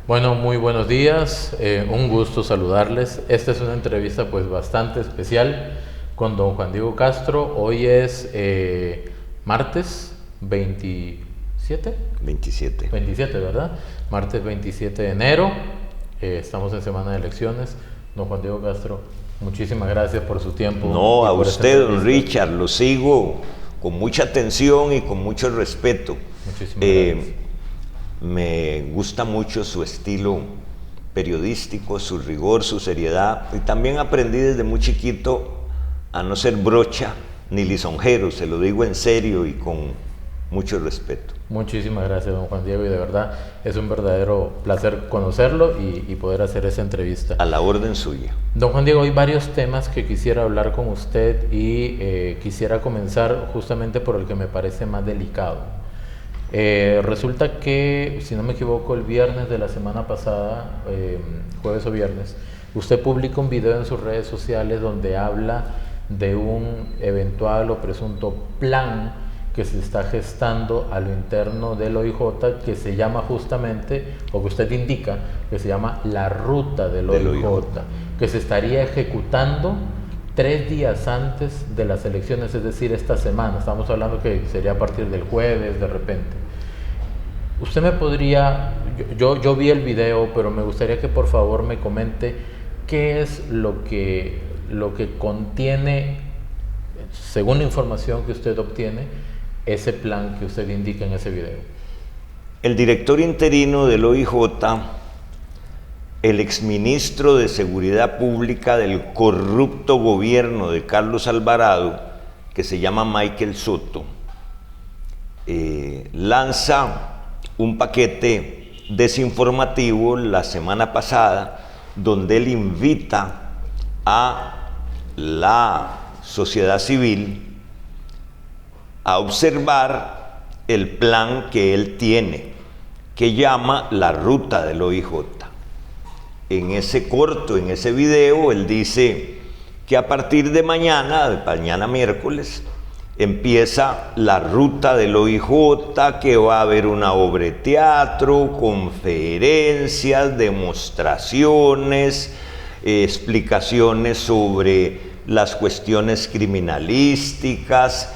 Bueno, muy buenos días, un gusto saludarles. Esta es una entrevista pues bastante especial con don Juan Diego Castro. Hoy es martes 27. 27, ¿verdad? Martes 27 de enero, estamos en semana de elecciones. Don Juan Diego Castro, muchísimas gracias por su tiempo. No, a usted, don Richard, lo sigo con mucha atención y con mucho respeto. Muchísimas gracias. Me gusta mucho su estilo periodístico, su rigor, su seriedad, y también aprendí desde muy chiquito a no ser brocha ni lisonjero, se lo digo en serio y con mucho respeto. Muchísimas gracias, don Juan Diego, y de verdad es un verdadero placer conocerlo y poder hacer esa entrevista. A la orden suya. Don Juan Diego, hay varios temas que quisiera hablar con usted y quisiera comenzar justamente por el que me parece más delicado. Resulta que, si no me equivoco, el viernes de la semana pasada, jueves o viernes, usted publica un video en sus redes sociales donde habla de un eventual o presunto plan que se está gestando a lo interno del OIJ, que se llama justamente, o que usted indica, que se llama la ruta del OIJ, que se estaría ejecutando 3 días antes de las elecciones, es decir, esta semana. Estamos hablando que sería a partir del jueves, de repente. Usted me podría, yo vi el video, pero me gustaría que por favor me comente qué es lo que contiene, según la información que usted obtiene, ese plan que usted indica en ese video. El director interino del OIJ, el exministro de Seguridad Pública del corrupto gobierno de Carlos Alvarado, que se llama Michael Soto, lanza un paquete desinformativo la semana pasada donde él invita a la sociedad civil a observar el plan que él tiene, que llama la ruta del OIJ. En ese video, él dice que a partir de mañana miércoles, empieza la ruta del OIJ, que va a haber una obra de teatro, conferencias, demostraciones, explicaciones sobre las cuestiones criminalísticas.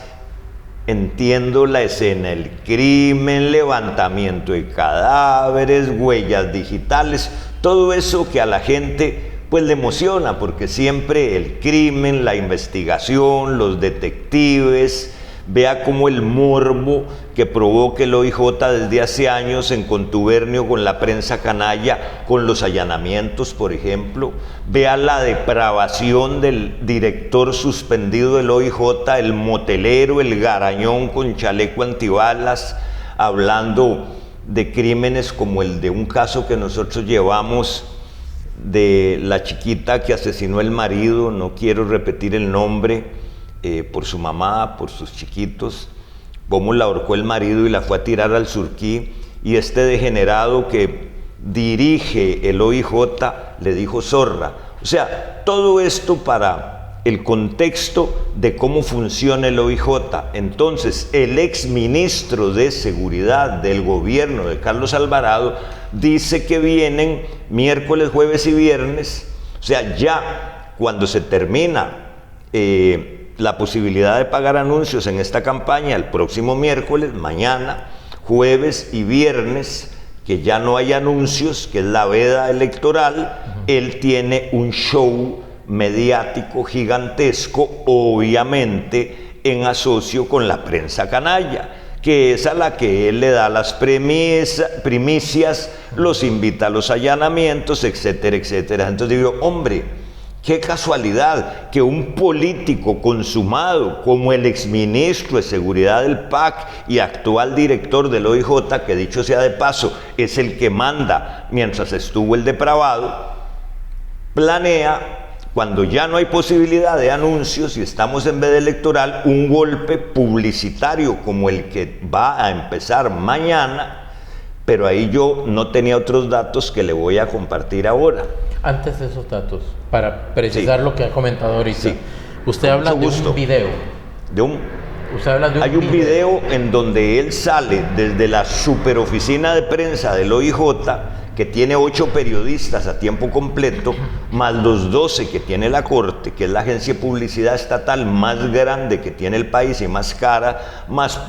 Entiendo la escena del crimen, levantamiento de cadáveres, huellas digitales, todo eso que a la gente pues le emociona, porque siempre el crimen, la investigación, los detectives, vea cómo el morbo que provoca el OIJ desde hace años en contubernio con la prensa canalla, con los allanamientos, por ejemplo, vea la depravación del director suspendido del OIJ, el motelero, el garañón con chaleco antibalas, hablando de crímenes como el de un caso que nosotros llevamos de la chiquita que asesinó el marido, no quiero repetir el nombre, por su mamá, por sus chiquitos, cómo la ahorcó el marido y la fue a tirar al Surquí, y este degenerado que dirige el OIJ le dijo zorra. O sea, todo esto para el contexto de cómo funciona el OIJ. Entonces, el exministro de Seguridad del gobierno de Carlos Alvarado dice que vienen miércoles, jueves y viernes, o sea, ya cuando se termina la posibilidad de pagar anuncios en esta campaña, el próximo miércoles, mañana, jueves y viernes, que ya no hay anuncios, que es la veda electoral, él tiene un show mediático gigantesco, obviamente en asocio con la prensa canalla, que es a la que él le da las primicias, los invita a los allanamientos, etcétera, etcétera. Entonces digo, hombre, qué casualidad que un político consumado como el exministro de Seguridad del PAC y actual director del OIJ, que dicho sea de paso, es el que manda mientras estuvo el depravado, planea, cuando ya no hay posibilidad de anuncios y estamos en veda electoral, un golpe publicitario como el que va a empezar mañana, pero ahí yo no tenía otros datos que le voy a compartir ahora. Antes de esos datos, para precisar lo que ha comentado ahorita, usted habla de un video. Hay un video en donde él sale desde la superoficina de prensa del OIJ, que tiene 8 periodistas a tiempo completo, más los 12 que tiene la Corte, que es la agencia de publicidad estatal más grande que tiene el país y más cara, más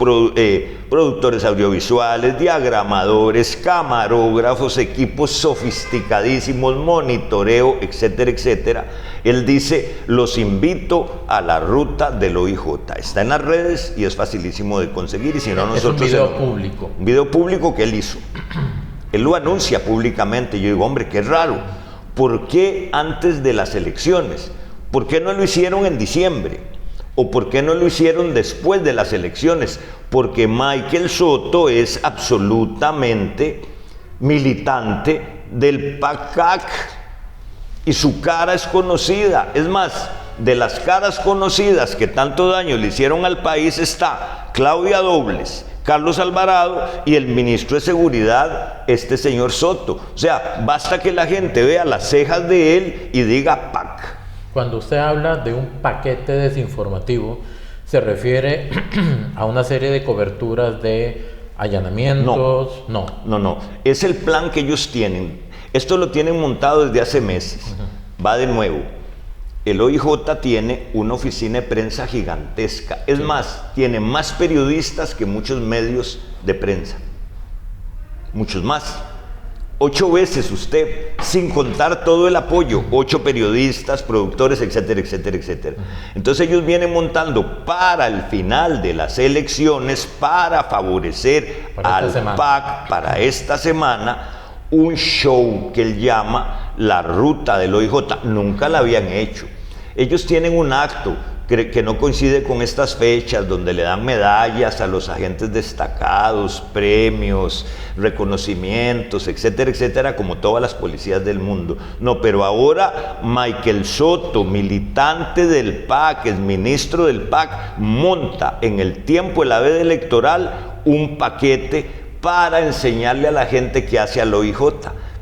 productores audiovisuales, diagramadores, camarógrafos, equipos sofisticadísimos, monitoreo, etcétera, etcétera. Él dice, los invito a la ruta del OIJ. Está en las redes y es facilísimo de conseguir, y si no, nosotros... Es un video público. Un video público que él hizo. Él lo anuncia públicamente. Yo digo, hombre, qué raro. ¿Por qué antes de las elecciones? ¿Por qué no lo hicieron en diciembre? ¿O por qué no lo hicieron después de las elecciones? Porque Michael Soto es absolutamente militante del PACAC y su cara es conocida. Es más, de las caras conocidas que tanto daño le hicieron al país está Claudia Dobles, Carlos Alvarado y el ministro de Seguridad, este señor Soto. O sea, basta que la gente vea las cejas de él y diga PAC. Cuando usted habla de un paquete desinformativo, ¿se refiere a una serie de coberturas de allanamientos? No. Es el plan que ellos tienen. Esto lo tienen montado desde hace meses. Va de nuevo. El OIJ tiene una oficina de prensa gigantesca. Es más, tiene más periodistas que muchos medios de prensa. Muchos más. 8 veces usted, sin contar todo el apoyo, 8 periodistas, productores, etcétera, etcétera, etcétera. Entonces ellos vienen montando para el final de las elecciones, para favorecer al PAC para esta semana, un show que él llama la ruta del OIJ. Nunca la habían hecho. Ellos tienen un acto que no coincide con estas fechas, donde le dan medallas a los agentes destacados, premios, reconocimientos, etcétera, etcétera, como todas las policías del mundo. No, pero ahora Michael Soto, militante del PAC, es ministro del PAC, monta en el tiempo de la veda electoral un paquete para enseñarle a la gente qué hace al OIJ.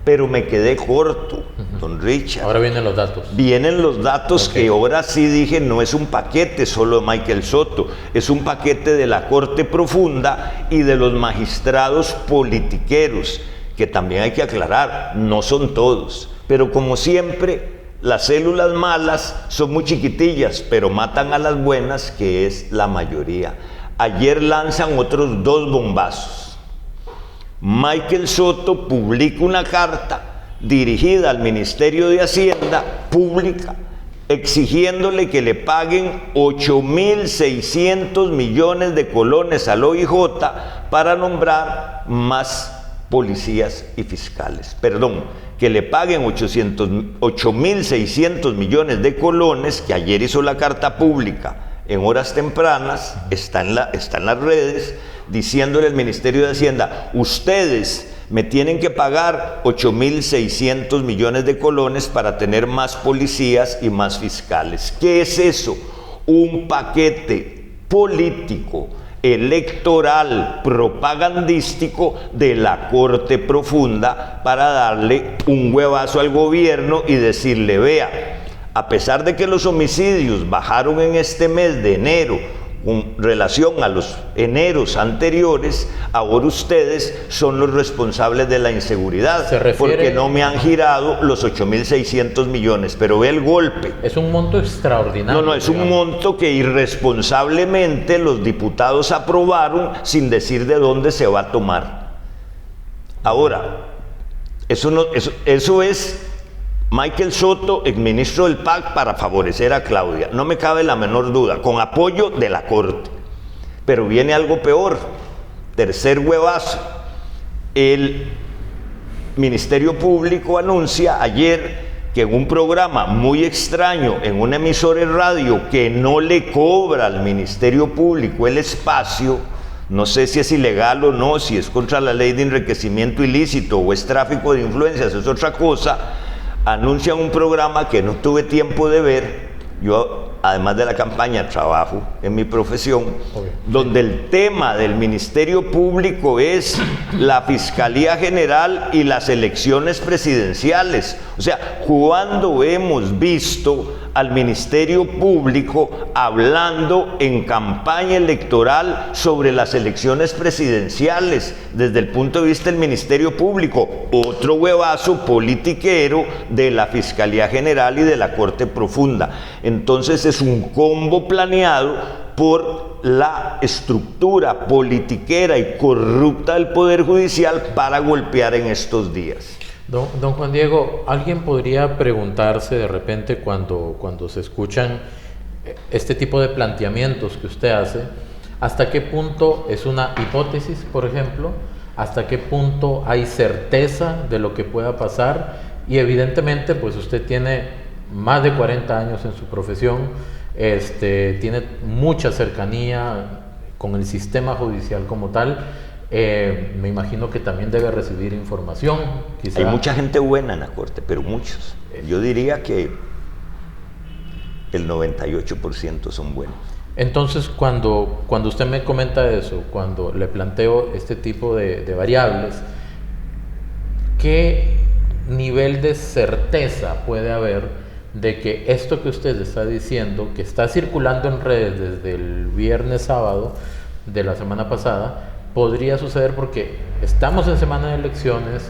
Pero me quedé corto, don Richard. Ahora vienen los datos. Vienen los datos, okay. Que ahora sí dije, no es un paquete solo de Michael Soto, es un paquete de la Corte Profunda y de los magistrados politiqueros, que también hay que aclarar, no son todos. Pero como siempre, las células malas son muy chiquitillas, pero matan a las buenas, que es la mayoría. Ayer lanzan otros 2 bombazos. Michael Soto publica una carta dirigida al Ministerio de Hacienda pública, exigiéndole que le paguen 8.600 millones de colones al OIJ para nombrar más policías y fiscales. Perdón, que le paguen 8.600 millones de colones, que ayer hizo la carta pública en horas tempranas, está en las redes, diciéndole al Ministerio de Hacienda, ustedes me tienen que pagar 8.600 millones de colones para tener más policías y más fiscales. ¿Qué es eso? Un paquete político, electoral, propagandístico de la Corte Profunda para darle un huevazo al gobierno y decirle, vea, a pesar de que los homicidios bajaron en este mes de enero con relación a los eneros anteriores, ahora ustedes son los responsables de la inseguridad, porque no me han girado los 8.600 millones, pero ve el golpe. Es un monto extraordinario. No, es un monto que irresponsablemente los diputados aprobaron sin decir de dónde se va a tomar. Ahora, eso es Michael Soto, exministro del PAC, para favorecer a Claudia. No me cabe la menor duda, con apoyo de la Corte. Pero viene algo peor. Tercer huevazo. El Ministerio Público anuncia ayer que en un programa muy extraño, en un emisor de radio que no le cobra al Ministerio Público el espacio, no sé si es ilegal o no, si es contra la ley de enriquecimiento ilícito o es tráfico de influencias, es otra cosa, anuncian un programa que no tuve tiempo de ver. Yo, además de la campaña, trabajo en mi profesión, donde el tema del Ministerio Público es la Fiscalía General y las elecciones presidenciales. O sea, ¿cuándo hemos visto al Ministerio Público hablando en campaña electoral sobre las elecciones presidenciales desde el punto de vista del Ministerio Público? Otro huevazo politiquero de la Fiscalía General y de la Corte Profunda. Entonces es un combo planeado por la estructura politiquera y corrupta del Poder Judicial para golpear en estos días. Don Juan Diego, alguien podría preguntarse de repente cuando se escuchan este tipo de planteamientos que usted hace, ¿hasta qué punto es una hipótesis, por ejemplo? ¿Hasta qué punto hay certeza de lo que pueda pasar? Y evidentemente, pues usted tiene más de 40 años en su profesión, tiene mucha cercanía con el sistema judicial como tal. Me imagino que también debe recibir información. Quizá. Hay mucha gente buena en la Corte, pero muchos. Yo diría que el 98% son buenos. Entonces, cuando usted me comenta eso, cuando le planteo este tipo de variables, ¿qué nivel de certeza puede haber de que esto que usted está diciendo, que está circulando en redes desde el viernes sábado de la semana pasada, podría suceder? Porque estamos en semana de elecciones,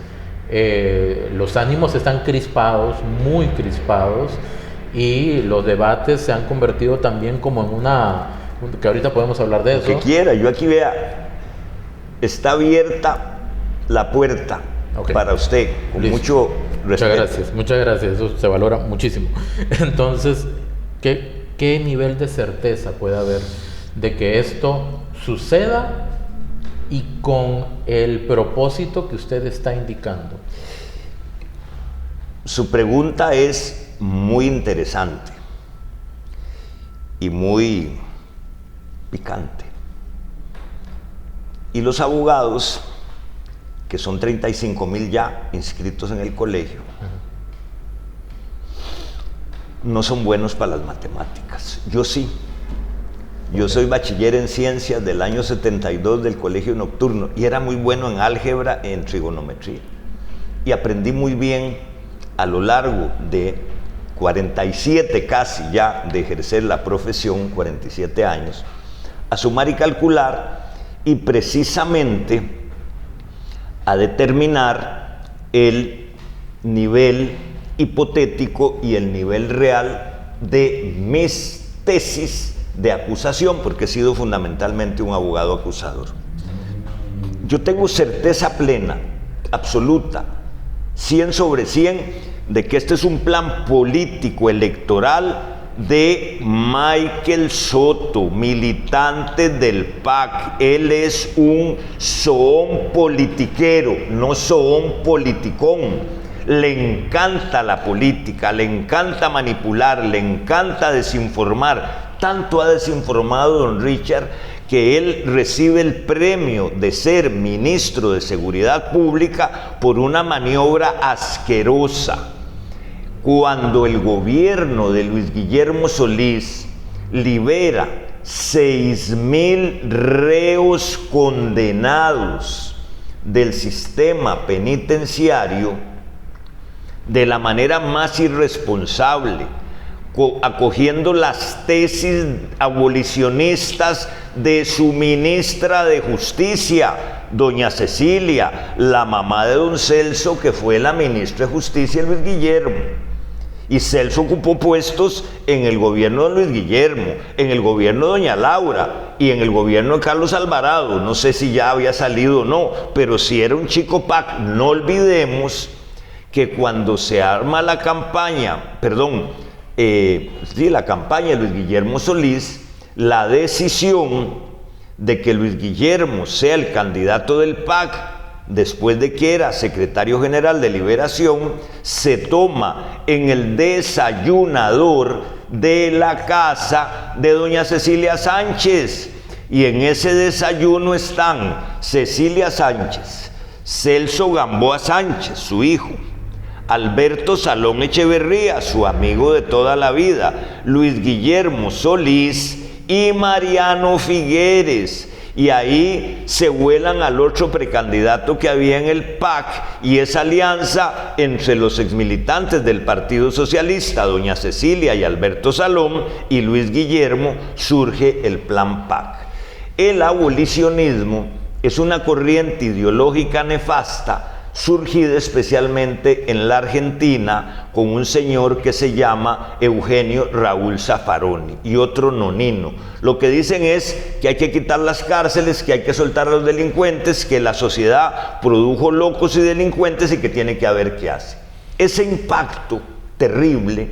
los ánimos están crispados, muy crispados, y los debates se han convertido también como en que ahorita podemos hablar de eso. Lo que quiera, yo aquí vea, está abierta la puerta para usted, con mucho respeto. Muchas gracias, eso se valora muchísimo. Entonces, ¿qué nivel de certeza puede haber de que esto suceda y con el propósito que usted está indicando? Su pregunta es muy interesante y muy picante. Y los abogados, que son 35,000 ya inscritos en el colegio, no son buenos para las matemáticas. Yo sí. Yo soy bachiller en ciencias del año 72 del colegio nocturno y era muy bueno en álgebra y en trigonometría. Y aprendí muy bien a lo largo de 47 casi ya de ejercer la profesión, 47 años, a sumar y calcular y precisamente a determinar el nivel hipotético y el nivel real de mis tesis de acusación, porque he sido fundamentalmente un abogado acusador. Yo tengo certeza plena, absoluta, 100 sobre 100, de que este es un plan político electoral de Michael Soto, militante del PAC. Él es un zoón politiquero, no zoón politicón. Le encanta la política, le encanta manipular, le encanta desinformar. Tanto ha desinformado don Richard que él recibe el premio de ser ministro de Seguridad Pública por una maniobra asquerosa. Cuando el gobierno de Luis Guillermo Solís libera 6,000 reos condenados del sistema penitenciario de la manera más irresponsable, acogiendo las tesis abolicionistas de su ministra de Justicia, doña Cecilia, la mamá de don Celso, que fue la ministra de Justicia de Luis Guillermo. Y Celso ocupó puestos en el gobierno de Luis Guillermo, en el gobierno de doña Laura y en el gobierno de Carlos Alvarado. No sé si ya había salido o no, pero si era un chico PAC. No olvidemos que cuando se arma la campaña, la campaña de Luis Guillermo Solís, la decisión de que Luis Guillermo sea el candidato del PAC, después de que era secretario general de Liberación, se toma en el desayunador de la casa de doña Cecilia Sánchez. Y en ese desayuno están Cecilia Sánchez, Celso Gamboa Sánchez, su hijo, Alberto Salón Echeverría, su amigo de toda la vida, Luis Guillermo Solís y Mariano Figueres. Y ahí se vuelan al otro precandidato que había en el PAC, y esa alianza entre los exmilitantes del Partido Socialista, doña Cecilia y Alberto Salom, y Luis Guillermo, surge el Plan PAC. El abolicionismo es una corriente ideológica nefasta surgida especialmente en la Argentina con un señor que se llama Eugenio Raúl Zaffaroni y otro nonino. Lo que dicen es que hay que quitar las cárceles, que hay que soltar a los delincuentes, que la sociedad produjo locos y delincuentes y que tiene que haber qué hace. Ese impacto terrible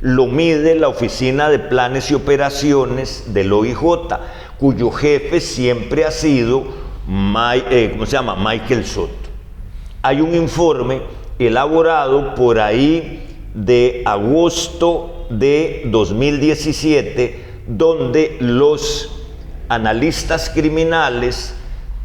lo mide la Oficina de Planes y Operaciones del OIJ, cuyo jefe siempre ha sido Michael Soto. Hay un informe elaborado por ahí de agosto de 2017, donde los analistas criminales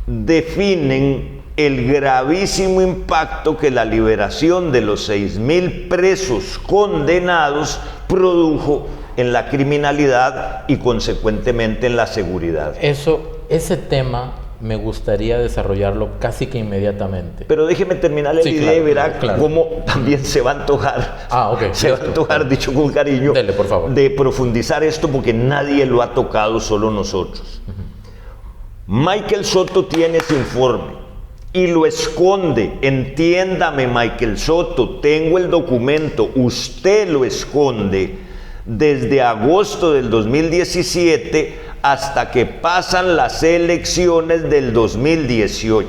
definen el gravísimo impacto que la liberación de los 6.000 presos condenados produjo en la criminalidad y consecuentemente en la seguridad. Ese tema me gustaría desarrollarlo casi que inmediatamente. Pero déjeme terminar la idea y verá cómo también se va a antojar. Se va a antojar, dicho con cariño, dele, por favor, de profundizar esto porque nadie lo ha tocado, solo nosotros. Michael Soto tiene ese informe y lo esconde. Entiéndame, Michael Soto, tengo el documento, usted lo esconde desde agosto del 2017 hasta que pasan las elecciones del 2018.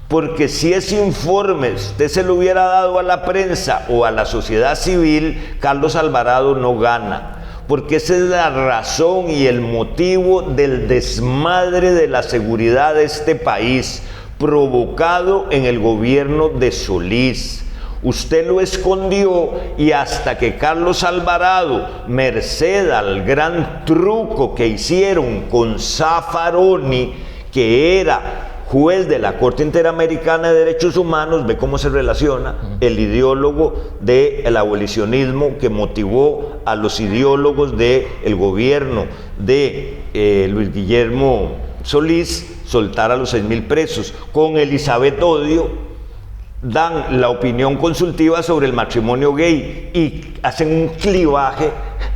Porque si ese informe usted se lo hubiera dado a la prensa o a la sociedad civil, Carlos Alvarado no gana. Porque esa es la razón y el motivo del desmadre de la seguridad de este país, provocado en el gobierno de Solís. Usted lo escondió y hasta que Carlos Alvarado, merced al gran truco que hicieron con Zaffaroni, que era juez de la Corte Interamericana de Derechos Humanos, ve cómo se relaciona el ideólogo del abolicionismo que motivó a los ideólogos del gobierno de Luis Guillermo Solís soltar a los 6.000 presos, con Elizabeth Odio. Dan la opinión consultiva sobre el matrimonio gay y hacen un clivaje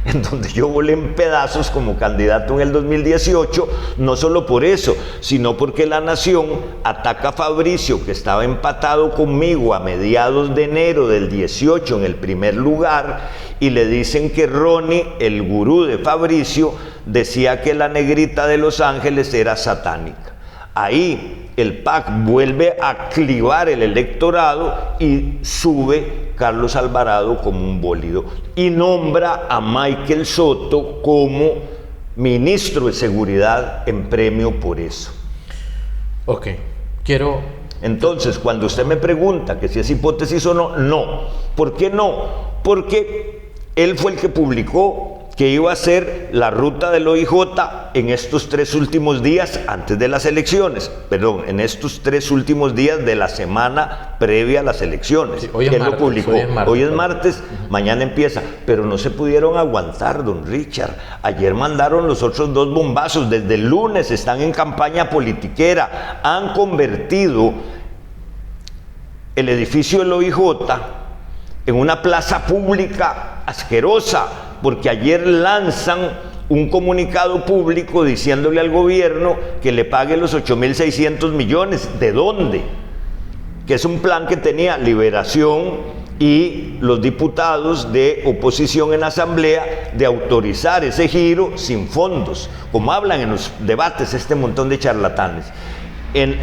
en donde yo volé en pedazos como candidato en el 2018, no solo por eso, sino porque La Nación ataca a Fabricio, que estaba empatado conmigo a mediados de enero del 18 en el primer lugar, y le dicen que Ronnie, el gurú de Fabricio, decía que la negrita de Los Ángeles era satánica. Ahí el PAC vuelve a clivar el electorado y sube Carlos Alvarado como un bólido y nombra a Michael Soto como ministro de Seguridad en premio por eso. Ok, Entonces, cuando usted me pregunta que si es hipótesis o no, no. ¿Por qué no? Porque él fue el que publicó que iba a ser la ruta del OIJ en estos 3 últimos días antes de las elecciones, perdón, en estos 3 últimos días de la semana previa a las elecciones. Sí, hoy es él martes, lo publicó. Hoy es martes, mañana empieza, pero no se pudieron aguantar, don Richard. Ayer mandaron los otros 2 bombazos, desde el lunes están en campaña politiquera, han convertido el edificio del OIJ en una plaza pública asquerosa, porque ayer lanzan un comunicado público diciéndole al gobierno que le pague los 8.600 millones. ¿De dónde? Que es un plan que tenía Liberación y los diputados de oposición en asamblea de autorizar ese giro sin fondos, como hablan en los debates este montón de charlatanes.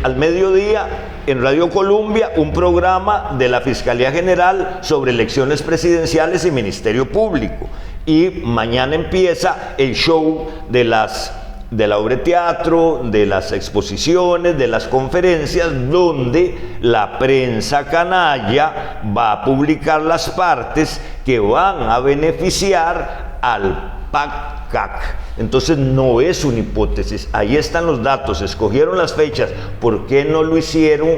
Al mediodía, en Radio Colombia, un programa de la Fiscalía General sobre elecciones presidenciales y Ministerio Público. Y mañana empieza el show de la obra de teatro, de las exposiciones, de las conferencias, donde la prensa canalla va a publicar las partes que van a beneficiar al PAC-CAC. Entonces no es una hipótesis, ahí están los datos, escogieron las fechas. ¿Por qué no lo hicieron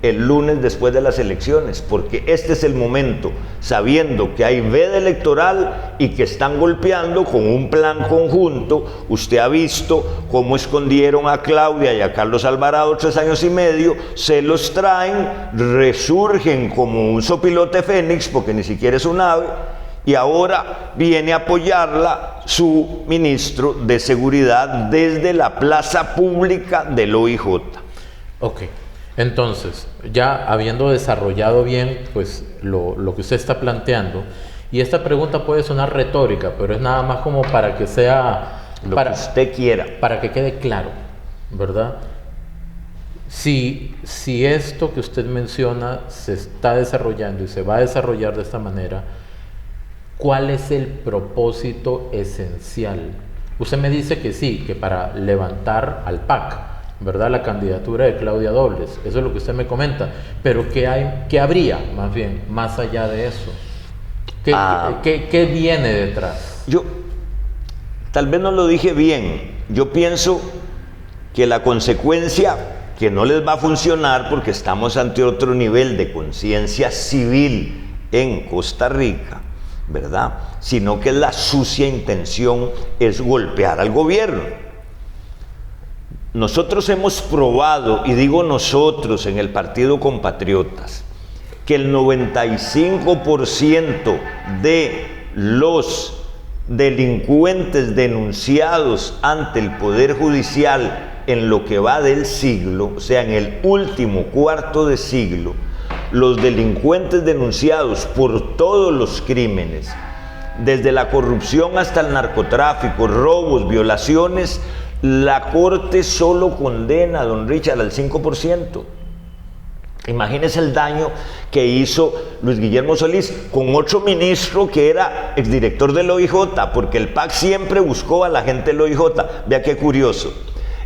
el lunes después de las elecciones, porque este es el momento, sabiendo que hay veda electoral y que están golpeando con un plan conjunto. Usted ha visto cómo escondieron a Claudia y a Carlos Alvarado 3 años y medio, se los traen, resurgen como un sopilote fénix, porque ni siquiera es un ave, y ahora viene a apoyarla su ministro de Seguridad desde la plaza pública del OIJ. Ok. Entonces, ya habiendo desarrollado bien pues lo que usted está planteando, y esta pregunta puede sonar retórica, pero es nada más como para que sea lo que usted quiera, para que quede claro, ¿verdad? Si esto que usted menciona se está desarrollando y se va a desarrollar de esta manera, ¿cuál es el propósito esencial? Usted me dice que sí, que para levantar al PAC, ¿verdad? La candidatura de Claudia Dobles, eso es lo que usted me comenta, pero ¿qué habría más bien, más allá de eso? ¿Qué viene detrás? Yo tal vez no lo dije bien. Yo pienso que la consecuencia, que no les va a funcionar porque estamos ante otro nivel de conciencia civil en Costa Rica, ¿verdad? Sino que la sucia intención es golpear al gobierno. Nosotros hemos probado, y digo nosotros en el Partido Compatriotas, que el 95% de los delincuentes denunciados ante el Poder Judicial en lo que va del siglo, o sea, en el último cuarto de siglo, los delincuentes denunciados por todos los crímenes, desde la corrupción hasta el narcotráfico, robos, violaciones, la Corte solo condena a don Richard al 5%. Imagínese el daño que hizo Luis Guillermo Solís con otro ministro que era exdirector del OIJ, porque el PAC siempre buscó a la gente del OIJ. Vea qué curioso.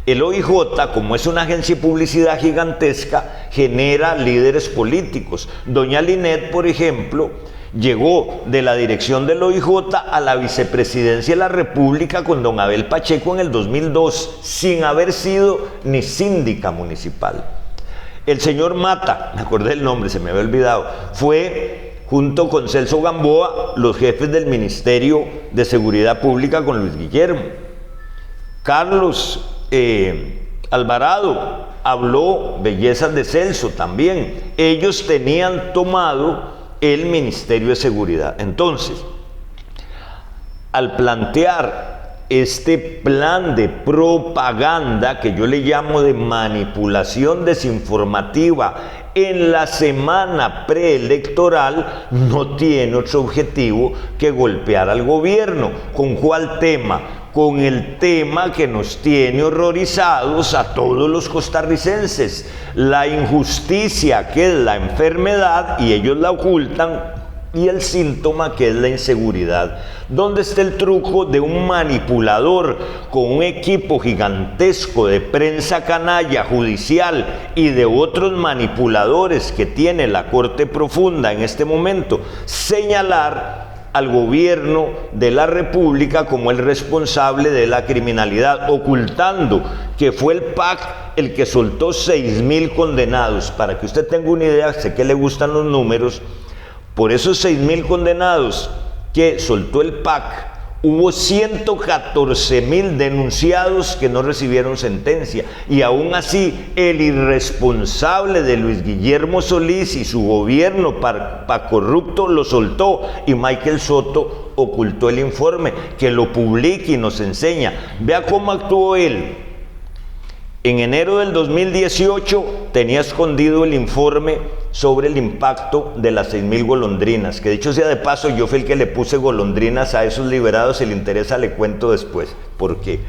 El OIJ, como es una agencia de publicidad gigantesca, genera líderes políticos. Doña Linet, por ejemplo, llegó de la dirección del OIJ a la vicepresidencia de la República con don Abel Pacheco en el 2002, sin haber sido ni síndica municipal. El señor Mata, me acordé el nombre, se me había olvidado, fue junto con Celso Gamboa los jefes del Ministerio de Seguridad Pública con Luis Guillermo. Carlos Alvarado habló bellezas de Celso también. Ellos tenían tomado el Ministerio de Seguridad. Entonces, al plantear este plan de propaganda que yo le llamo de manipulación desinformativa en la semana preelectoral, no tiene otro objetivo que golpear al gobierno. ¿Con cuál tema? Con el tema que nos tiene horrorizados a todos los costarricenses, la injusticia, que es la enfermedad y ellos la ocultan, y el síntoma, que es la inseguridad. ¿Dónde está el truco de un manipulador con un equipo gigantesco de prensa canalla judicial y de otros manipuladores que tiene la Corte Profunda en este momento? Señalar al gobierno de la República como el responsable de la criminalidad, ocultando que fue el PAC el que soltó 6,000 condenados. Para que usted tenga una idea, sé que le gustan los números. Por esos 6,000 condenados que soltó el PAC, hubo 114,000 denunciados que no recibieron sentencia. Y aún así, el irresponsable de Luis Guillermo Solís y su gobierno corrupto lo soltó, y Michael Soto ocultó el informe. Que lo publique y nos enseña. Vea cómo actuó él. En enero del 2018 tenía escondido el informe sobre el impacto de las 6,000 golondrinas, que dicho sea de paso, yo fui el que le puse golondrinas a esos liberados. Si le interesa le cuento después por qué.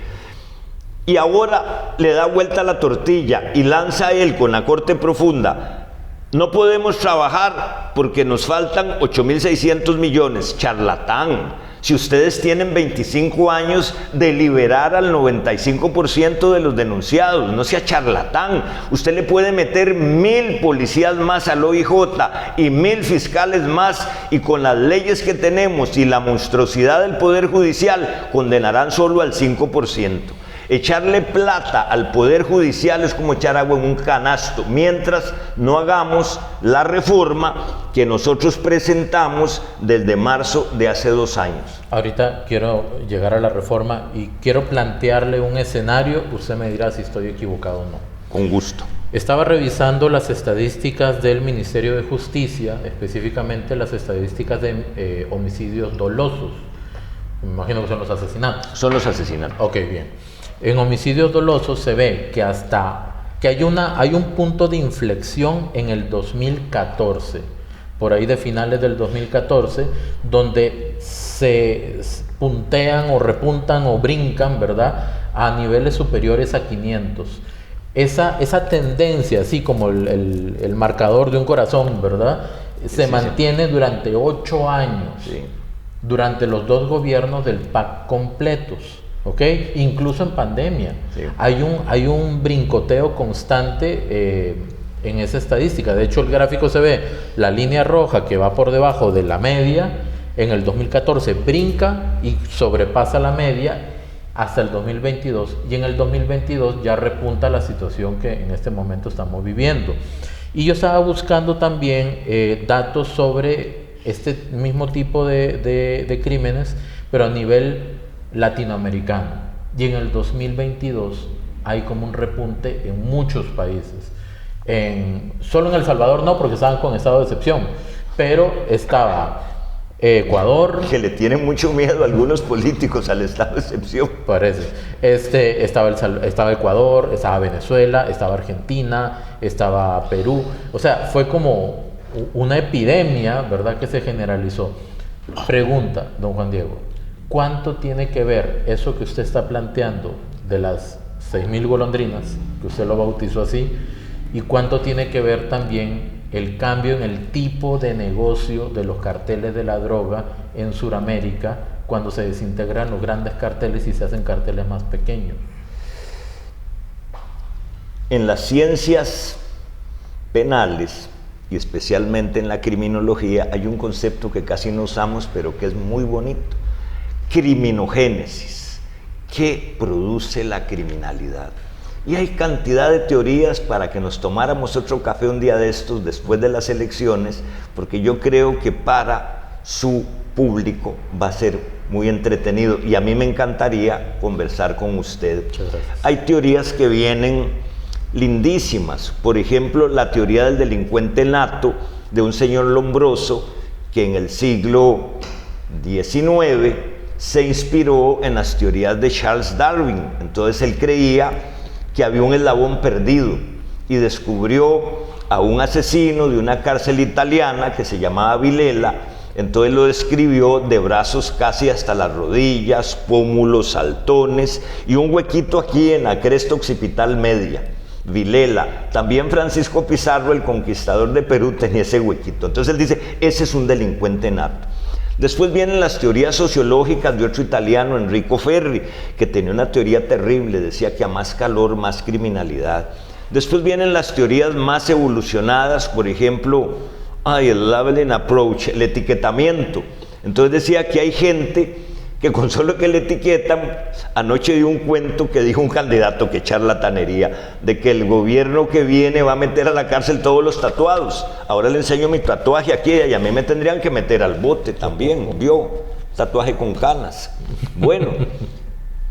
Y ahora le da vuelta a la tortilla y lanza él con la Corte Profunda: no podemos trabajar porque nos faltan 8,600 millones. Charlatán. Si ustedes tienen 25 años de liberar al 95% de los denunciados, no sea charlatán. Usted le puede meter 1,000 policías más al OIJ y 1,000 fiscales más, y con las leyes que tenemos y la monstruosidad del Poder Judicial condenarán solo al 5%. Echarle plata al Poder Judicial es como echar agua en un canasto, mientras no hagamos la reforma que nosotros presentamos desde marzo de hace 2 años. Ahorita quiero llegar a la reforma y quiero plantearle un escenario, usted me dirá si estoy equivocado o no. Con gusto. Estaba revisando las estadísticas del Ministerio de Justicia, específicamente las estadísticas de homicidios dolosos. Me imagino que son los asesinatos. Son los asesinatos. Ok, bien. En homicidios dolosos se ve que hay un punto de inflexión en el 2014, por ahí de finales del 2014, donde se puntean o repuntan o brincan, ¿verdad?, a niveles superiores a 500. Esa tendencia, así como el marcador de un corazón, ¿verdad?, se mantiene durante 8 años, durante los 2 gobiernos del PAC completos, ¿ok? Incluso en pandemia. Hay un brincoteo constante en esa estadística. De hecho, el gráfico se ve, la línea roja que va por debajo de la media, en el 2014 brinca y sobrepasa la media hasta el 2022, y en el 2022 ya repunta la situación que en este momento estamos viviendo. Y yo estaba buscando también datos sobre este mismo tipo de crímenes, pero a nivel latinoamericano, y en el 2022 hay como un repunte en muchos países. Solo en El Salvador no, porque estaban con estado de excepción, pero estaba Ecuador, que le tienen mucho miedo a algunos políticos al estado de excepción. Parece. Estaba Ecuador, estaba Venezuela, estaba Argentina, estaba Perú. O sea, fue como una epidemia, ¿verdad?, que se generalizó. Pregunta, don Juan Diego, ¿cuánto tiene que ver eso que usted está planteando de las 6.000 golondrinas, que usted lo bautizó así, y cuánto tiene que ver también el cambio en el tipo de negocio de los carteles de la droga en Sudamérica cuando se desintegran los grandes carteles y se hacen carteles más pequeños? En las ciencias penales y especialmente en la criminología hay un concepto que casi no usamos pero que es muy bonito: criminogénesis. ¿Qué produce la criminalidad? Y hay cantidad de teorías para que nos tomáramos otro café un día de estos después de las elecciones, porque yo creo que para su público va a ser muy entretenido y a mí me encantaría conversar con usted. Muchas gracias. Hay teorías que vienen lindísimas, por ejemplo la teoría del delincuente nato de un señor Lombroso que en el siglo XIX se inspiró en las teorías de Charles Darwin. Entonces él creía que había un eslabón perdido y descubrió a un asesino de una cárcel italiana que se llamaba Vilela. Entonces lo describió de brazos casi hasta las rodillas, pómulos, saltones y un huequito aquí en la cresta occipital media. Vilela. También Francisco Pizarro, el conquistador de Perú, tenía ese huequito. Entonces él dice, ese es un delincuente nato. Después vienen las teorías sociológicas de otro italiano, Enrico Ferri, que tenía una teoría terrible, decía que a más calor, más criminalidad. Después vienen las teorías más evolucionadas, por ejemplo, el labeling approach, el etiquetamiento. Entonces decía que hay gente que con solo que le etiquetan, anoche dio un cuento que dijo un candidato, que charlatanería, de que el gobierno que viene va a meter a la cárcel todos los tatuados. Ahora le enseño mi tatuaje aquí y a mí me tendrían que meter al bote también, ¿vio? Tatuaje con canas. Bueno,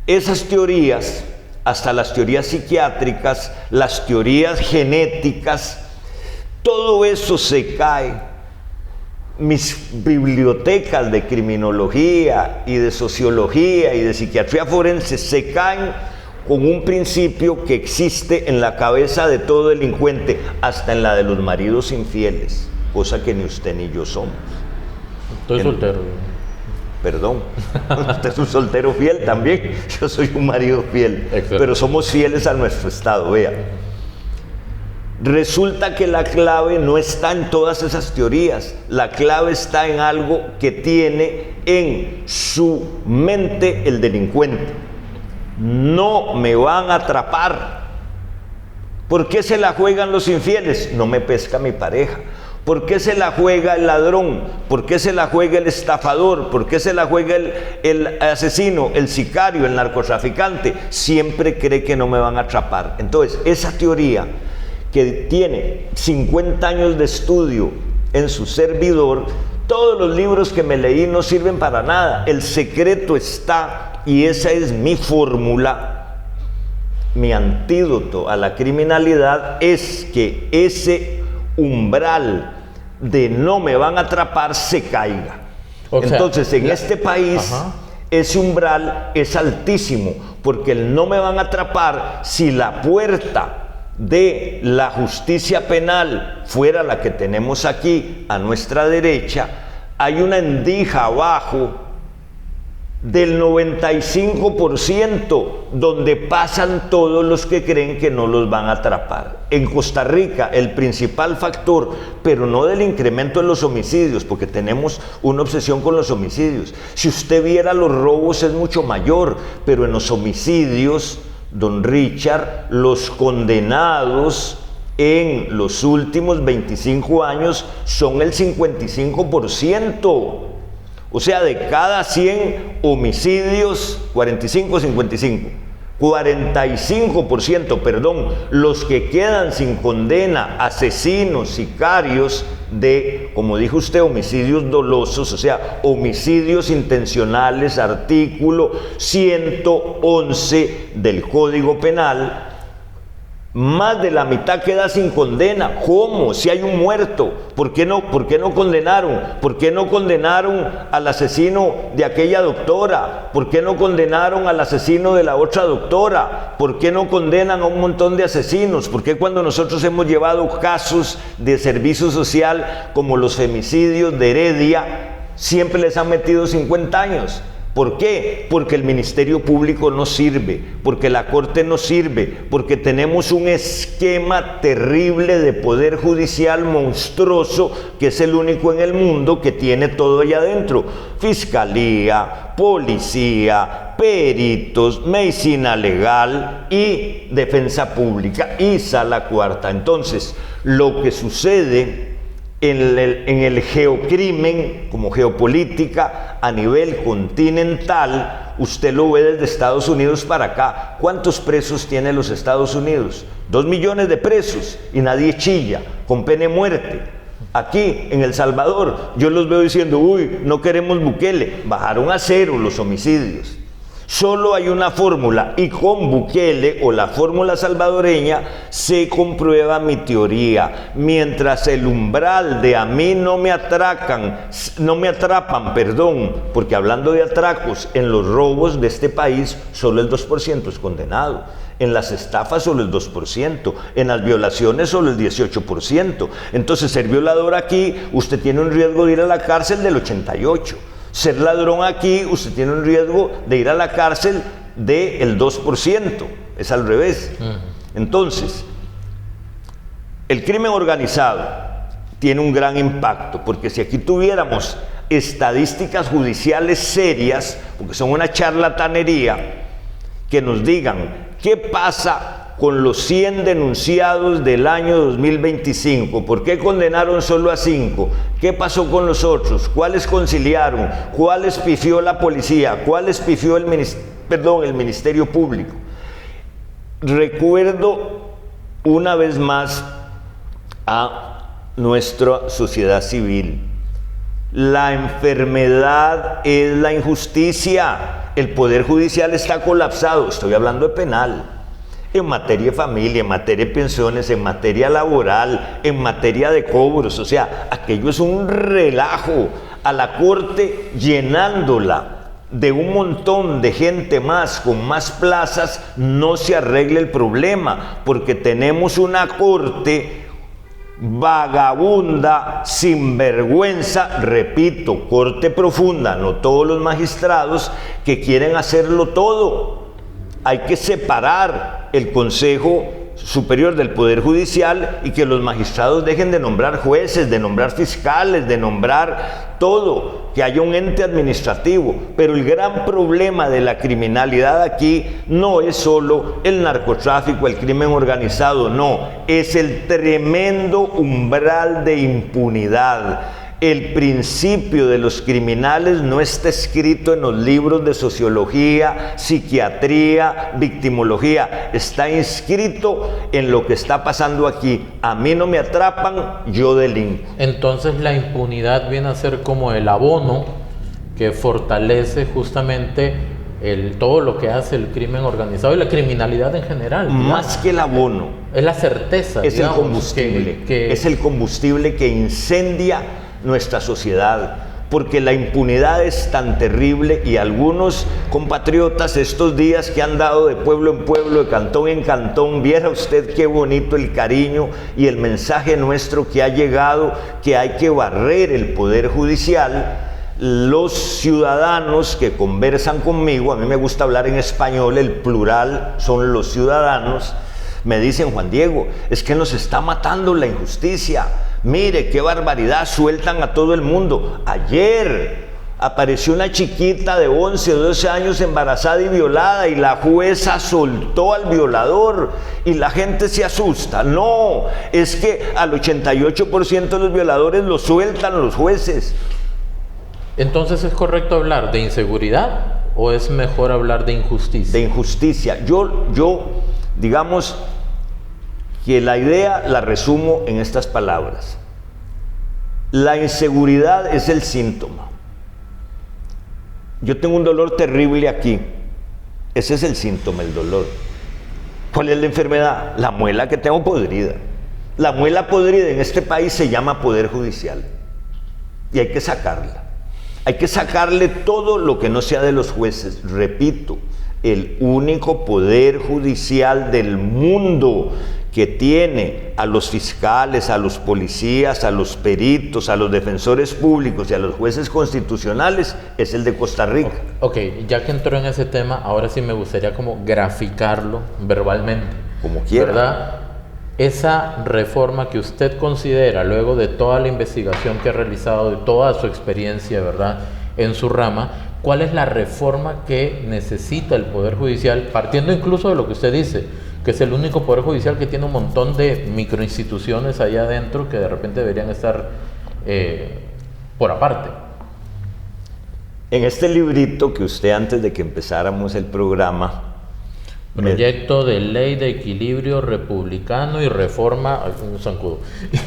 esas teorías, hasta las teorías psiquiátricas, las teorías genéticas, todo eso se cae. Mis bibliotecas de criminología y de sociología y de psiquiatría forense se caen con un principio que existe en la cabeza de todo delincuente, hasta en la de los maridos infieles, cosa que ni usted ni yo somos. Estoy soltero. Perdón, usted es un soltero fiel también, yo soy un marido fiel. Exacto. Pero somos fieles a nuestro estado, vea. Resulta que la clave no está en todas esas teorías, la clave está en algo que tiene en su mente el delincuente. No me van a atrapar. ¿Por qué se la juegan los infieles? No me pesca mi pareja. ¿Por qué se la juega el ladrón? ¿Por qué se la juega el estafador? ¿Por qué se la juega el asesino, el sicario, el narcotraficante? Siempre cree que no me van a atrapar. Entonces, esa teoría que tiene 50 años de estudio en su servidor, todos los libros que me leí no sirven para nada. El secreto está, y esa es mi fórmula, mi antídoto a la criminalidad, es que ese umbral de no me van a atrapar se caiga. Entonces, en este país, ese umbral es altísimo, porque el no me van a atrapar, si la puerta de la justicia penal fuera la que tenemos aquí a nuestra derecha, hay una endija abajo del 95% donde pasan todos los que creen que no los van a atrapar. En Costa Rica, el principal factor, pero no del incremento en los homicidios, porque tenemos una obsesión con los homicidios. Si usted viera los robos es mucho mayor, pero en los homicidios, don Richard, los condenados en los últimos 25 años son el 55%. O sea, de cada 100 homicidios, 45%, perdón, los que quedan sin condena, asesinos, sicarios de, como dijo usted, homicidios dolosos, o sea, homicidios intencionales, artículo 111 del Código Penal, más de la mitad queda sin condena. ¿Cómo? Si hay un muerto. ¿Por qué no condenaron? ¿Por qué no condenaron al asesino de aquella doctora? ¿Por qué no condenaron al asesino de la otra doctora? ¿Por qué no condenan a un montón de asesinos? ¿Por qué cuando nosotros hemos llevado casos de servicio social como los femicidios de Heredia, siempre les han metido 50 años? ¿Por qué? Porque el Ministerio Público no sirve, porque la Corte no sirve, porque tenemos un esquema terrible de poder judicial monstruoso, que es el único en el mundo que tiene todo allá adentro. Fiscalía, policía, peritos, medicina legal y defensa pública y sala cuarta. Entonces, lo que sucede en el geocrimen, como geopolítica a nivel continental, usted lo ve desde Estados Unidos para acá. ¿Cuántos presos tiene los Estados Unidos? 2 millones de presos y nadie chilla, con pena de muerte. Aquí, en El Salvador, yo los veo diciendo, uy, no queremos Bukele. Bajaron a 0 los homicidios. Solo hay una fórmula, y con Bukele o la fórmula salvadoreña se comprueba mi teoría. Mientras el umbral de a mí no me atrapan, porque hablando de atracos, en los robos de este país solo el 2% es condenado. En las estafas solo el 2%, en las violaciones solo el 18%. Entonces, ser violador aquí, usted tiene un riesgo de ir a la cárcel del 88%. Ser ladrón aquí, usted tiene un riesgo de ir a la cárcel del 2%, es al revés. Entonces, el crimen organizado tiene un gran impacto, porque si aquí tuviéramos estadísticas judiciales serias, porque son una charlatanería, que nos digan qué pasa con los 100 denunciados del año 2025, ¿por qué condenaron solo a 5? ¿Qué pasó con los otros? ¿Cuáles conciliaron? ¿Cuáles pifió la policía? ¿Cuáles pifió el Ministerio Público? Recuerdo una vez más a nuestra sociedad civil. La enfermedad es la injusticia. El Poder Judicial está colapsado. Estoy hablando de penal. En materia de familia, en materia de pensiones, en materia laboral, en materia de cobros. O sea, aquello es un relajo. A la Corte llenándola de un montón de gente más, con más plazas, no se arregla el problema, porque tenemos una Corte vagabunda, sinvergüenza, repito, Corte profunda, no todos los magistrados que quieren hacerlo todo. Hay que separar el Consejo superior del Poder Judicial y que los magistrados dejen de nombrar jueces, de nombrar fiscales, de nombrar todo, que haya un ente administrativo. Pero el gran problema de la criminalidad aquí no es solo el narcotráfico, el crimen organizado, no, es el tremendo umbral de impunidad. El principio de los criminales no está escrito en los libros de sociología, psiquiatría, victimología. Está inscrito en lo que está pasando aquí. A mí no me atrapan, yo delinco. Entonces la impunidad viene a ser como el abono que fortalece justamente todo lo que hace el crimen organizado y la criminalidad en general. Más que el abono. Es la certeza. Es el combustible. Es el combustible que incendia nuestra sociedad, porque la impunidad es tan terrible y algunos compatriotas estos días que han dado de pueblo en pueblo, de cantón en cantón, viera usted qué bonito el cariño y el mensaje nuestro que ha llegado, que hay que barrer el Poder Judicial. Los ciudadanos que conversan conmigo, a mí me gusta hablar en español, el plural son los ciudadanos, me dicen: Juan Diego, es que nos está matando la injusticia. Mire qué barbaridad, sueltan a todo el mundo. Ayer apareció una chiquita de 11 o 12 años embarazada y violada y la jueza soltó al violador y la gente se asusta. No, es que al 88% de los violadores los sueltan los jueces. Entonces, ¿es correcto hablar de inseguridad o es mejor hablar de injusticia? De injusticia. Yo digamos que la idea la resumo en estas palabras. La inseguridad es el síntoma. Yo tengo un dolor terrible aquí. Ese es el síntoma, el dolor. ¿Cuál es la enfermedad? La muela que tengo podrida. La muela podrida en este país se llama Poder Judicial. Y hay que sacarla. Hay que sacarle todo lo que no sea de los jueces. Repito, el único poder judicial del mundo que tiene a los fiscales, a los policías, a los peritos, a los defensores públicos y a los jueces constitucionales es el de Costa Rica. Ok, ya que entró en ese tema, ahora sí me gustaría como graficarlo verbalmente. Como quiera. ¿Verdad? Esa reforma que usted considera, luego de toda la investigación que ha realizado, de toda su experiencia, ¿verdad?, en su rama, ¿cuál es la reforma que necesita el Poder Judicial, partiendo incluso de lo que usted dice, que es el único Poder Judicial que tiene un montón de microinstituciones allá adentro que de repente deberían estar por aparte? En este librito que usted, antes de que empezáramos el programa, Proyecto de Ley de Equilibrio Republicano y Reforma, un zancudo,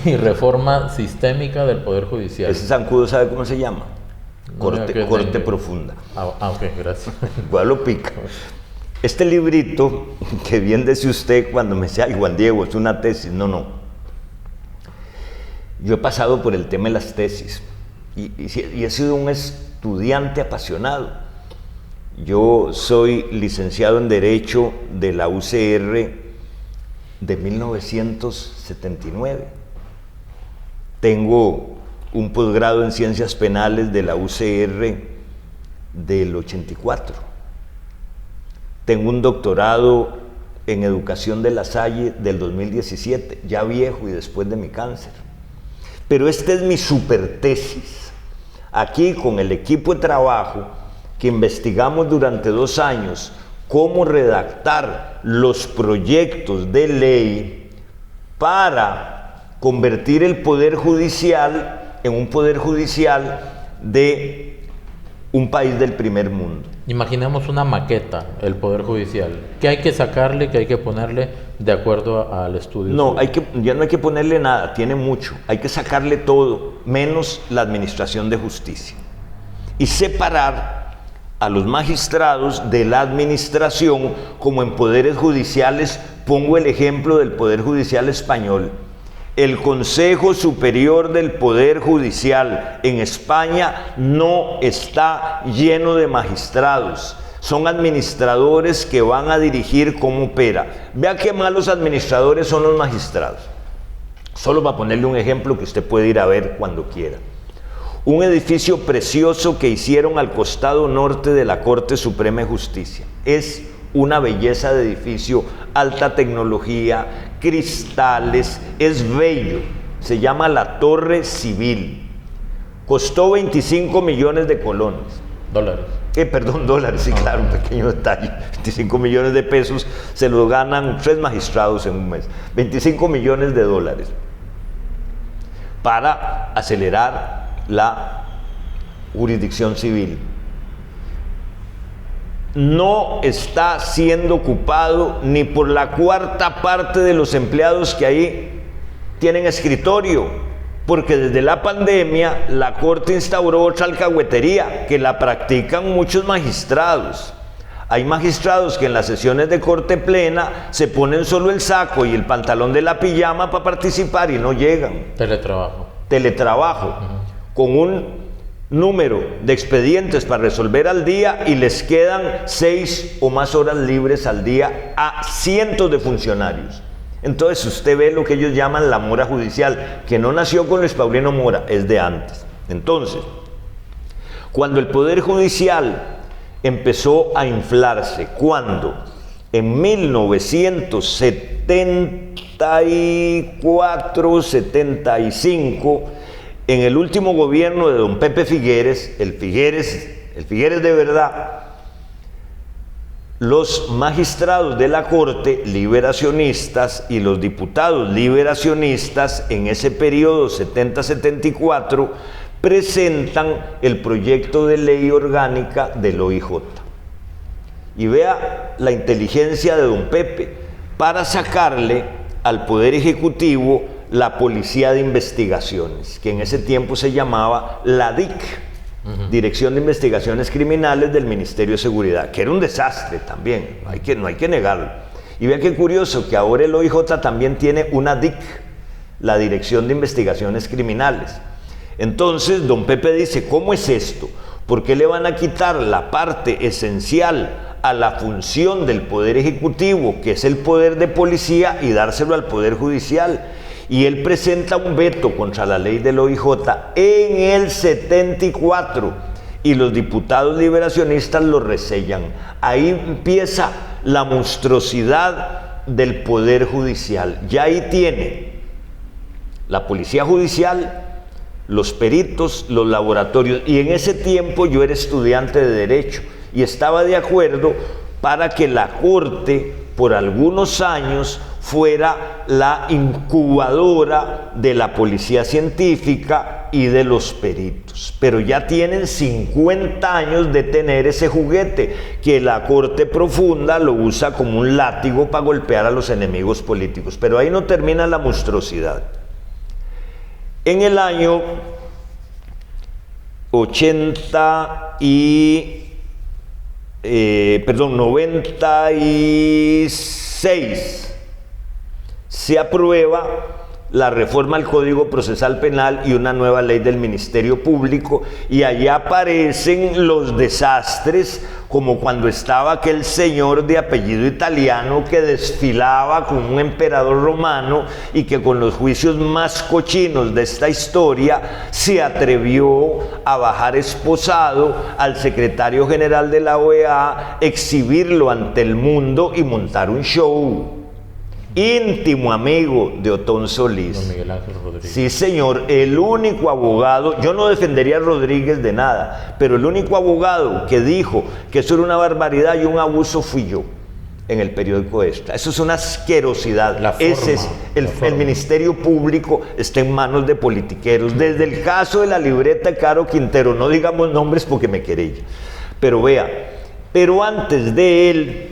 y Reforma Sistémica del Poder Judicial. Ese zancudo, ¿sabe cómo se llama? No, corte profunda. Ok, gracias. Igual lo pica. Este librito, que bien decía usted cuando me decía: ay, Juan Diego, es una tesis. No. Yo he pasado por el tema de las tesis y he sido un estudiante apasionado. Yo soy licenciado en Derecho de la UCR de 1979. Tengo un posgrado en Ciencias Penales de la UCR del 84. Tengo un doctorado en Educación de La Salle del 2017, ya viejo y después de mi cáncer. Pero esta es mi supertesis. Aquí, con el equipo de trabajo, que investigamos durante 2 años cómo redactar los proyectos de ley para convertir el Poder Judicial en un Poder Judicial de un país del primer mundo. Imaginemos una maqueta, el Poder Judicial. ¿Qué hay que sacarle, qué hay que ponerle de acuerdo al estudio? No, ya no hay que ponerle nada, tiene mucho. Hay que sacarle todo, menos la administración de justicia. Y separar a los magistrados de la administración, como en poderes judiciales. Pongo el ejemplo del Poder Judicial español. El Consejo Superior del Poder Judicial en España no está lleno de magistrados. Son administradores que van a dirigir cómo opera. Vea qué malos administradores son los magistrados. Solo para ponerle un ejemplo que usted puede ir a ver cuando quiera. Un edificio precioso que hicieron al costado norte de la Corte Suprema de Justicia. Es una belleza de edificio, alta tecnología, cristales, es bello. Se llama la Torre Civil. Costó 25 millones de colones. Dólares. Dólares, sí, claro, un pequeño detalle. 25 millones de pesos se los ganan 3 magistrados en un mes. 25 millones de dólares para acelerar la jurisdicción civil. No está siendo ocupado ni por la cuarta parte de los empleados que ahí tienen escritorio, porque desde la pandemia la Corte instauró otra alcahuetería que la practican muchos magistrados. Hay magistrados que en las sesiones de Corte Plena se ponen solo el saco y el pantalón de la pijama para participar y no llegan. Teletrabajo, con un número de expedientes para resolver al día y les quedan 6 o más horas libres al día a cientos de funcionarios. Entonces usted ve lo que ellos llaman la mora judicial, que no nació con Luis Paulino Mora, es de antes. Entonces, cuando el Poder Judicial empezó a inflarse, cuando en 1974-75, en el último gobierno de don Pepe Figueres, el Figueres de verdad, los magistrados de la Corte liberacionistas y los diputados liberacionistas en ese periodo 70-74 presentan el proyecto de ley orgánica del OIJ. Y vea la inteligencia de don Pepe para sacarle al Poder Ejecutivo la Policía de Investigaciones, que en ese tiempo se llamaba la DIC, Dirección de Investigaciones Criminales del Ministerio de Seguridad, que era un desastre también, no hay que negarlo. Y vea qué curioso que ahora el OIJ también tiene una DIC, la Dirección de Investigaciones Criminales. Entonces don Pepe dice, ¿cómo es esto? ¿Por qué le van a quitar la parte esencial a la función del Poder Ejecutivo, que es el poder de policía, y dárselo al Poder Judicial? Y él presenta un veto contra la ley del OIJ en el 74 y los diputados liberacionistas lo resellan. Ahí empieza la monstruosidad del Poder Judicial. Ya ahí tiene la Policía Judicial, los peritos, los laboratorios. Y en ese tiempo yo era estudiante de Derecho y estaba de acuerdo para que la Corte por algunos años fuera la incubadora de la policía científica y de los peritos. Pero ya tienen 50 años de tener ese juguete que la Corte Profunda lo usa como un látigo para golpear a los enemigos políticos. Pero ahí no termina la monstruosidad. En el año 96 se aprueba la reforma al Código Procesal Penal y una nueva ley del Ministerio Público, y allí aparecen los desastres, como cuando estaba aquel señor de apellido italiano que desfilaba con un emperador romano y que con los juicios más cochinos de esta historia se atrevió a bajar esposado al secretario general de la OEA, exhibirlo ante el mundo y montar un show. Íntimo amigo de Otón Solís. Don Miguel Ángel Rodríguez. Sí, señor, el único abogado, yo no defendería a Rodríguez de nada, pero el único abogado que dijo que eso era una barbaridad y un abuso fui yo, en el periódico Extra. Eso es una asquerosidad. Ese es el Ministerio Público, está en manos de politiqueros. Desde el caso de la libreta de Caro Quintero, no digamos nombres porque me querella. Pero vea, pero antes de él,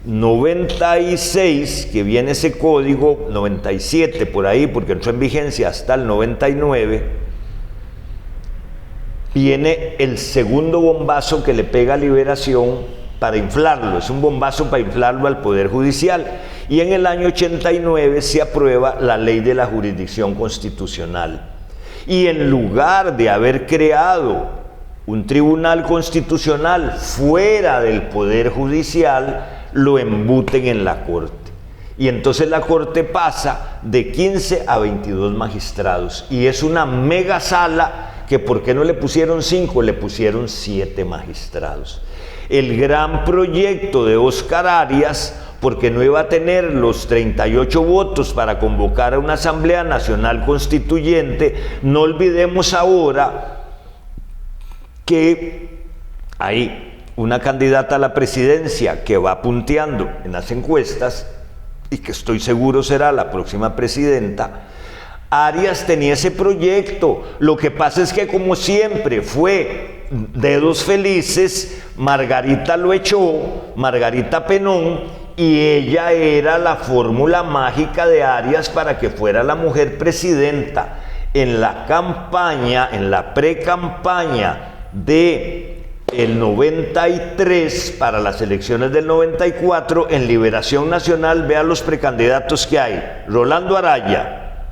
96, que viene ese código, 97 por ahí, porque entró en vigencia hasta el 99, viene el segundo bombazo que le pega a Liberación para inflarlo, es un bombazo para inflarlo al Poder Judicial. Y en el año 89 se aprueba la ley de la jurisdicción constitucional. Y en lugar de haber creado un tribunal constitucional fuera del Poder Judicial, lo embuten en la Corte. Y entonces la Corte pasa de 15 a 22 magistrados. Y es una mega sala que, ¿por qué no le pusieron 5? Le pusieron 7 magistrados. el gran proyecto de Óscar Arias, porque no iba a tener los 38 votos para convocar a una Asamblea Nacional Constituyente. No olvidemos ahora que hay una candidata a la presidencia que va punteando en las encuestas y que estoy seguro será la próxima presidenta. Arias tenía ese proyecto. Lo que pasa es que, como siempre, fue dedos felices. Margarita lo echó, Margarita Penón, y ella era la fórmula mágica de Arias para que fuera la mujer presidenta. En la campaña, en la pre-campaña de el 93 para las elecciones del 94, en Liberación Nacional, vean los precandidatos que hay: Rolando Araya,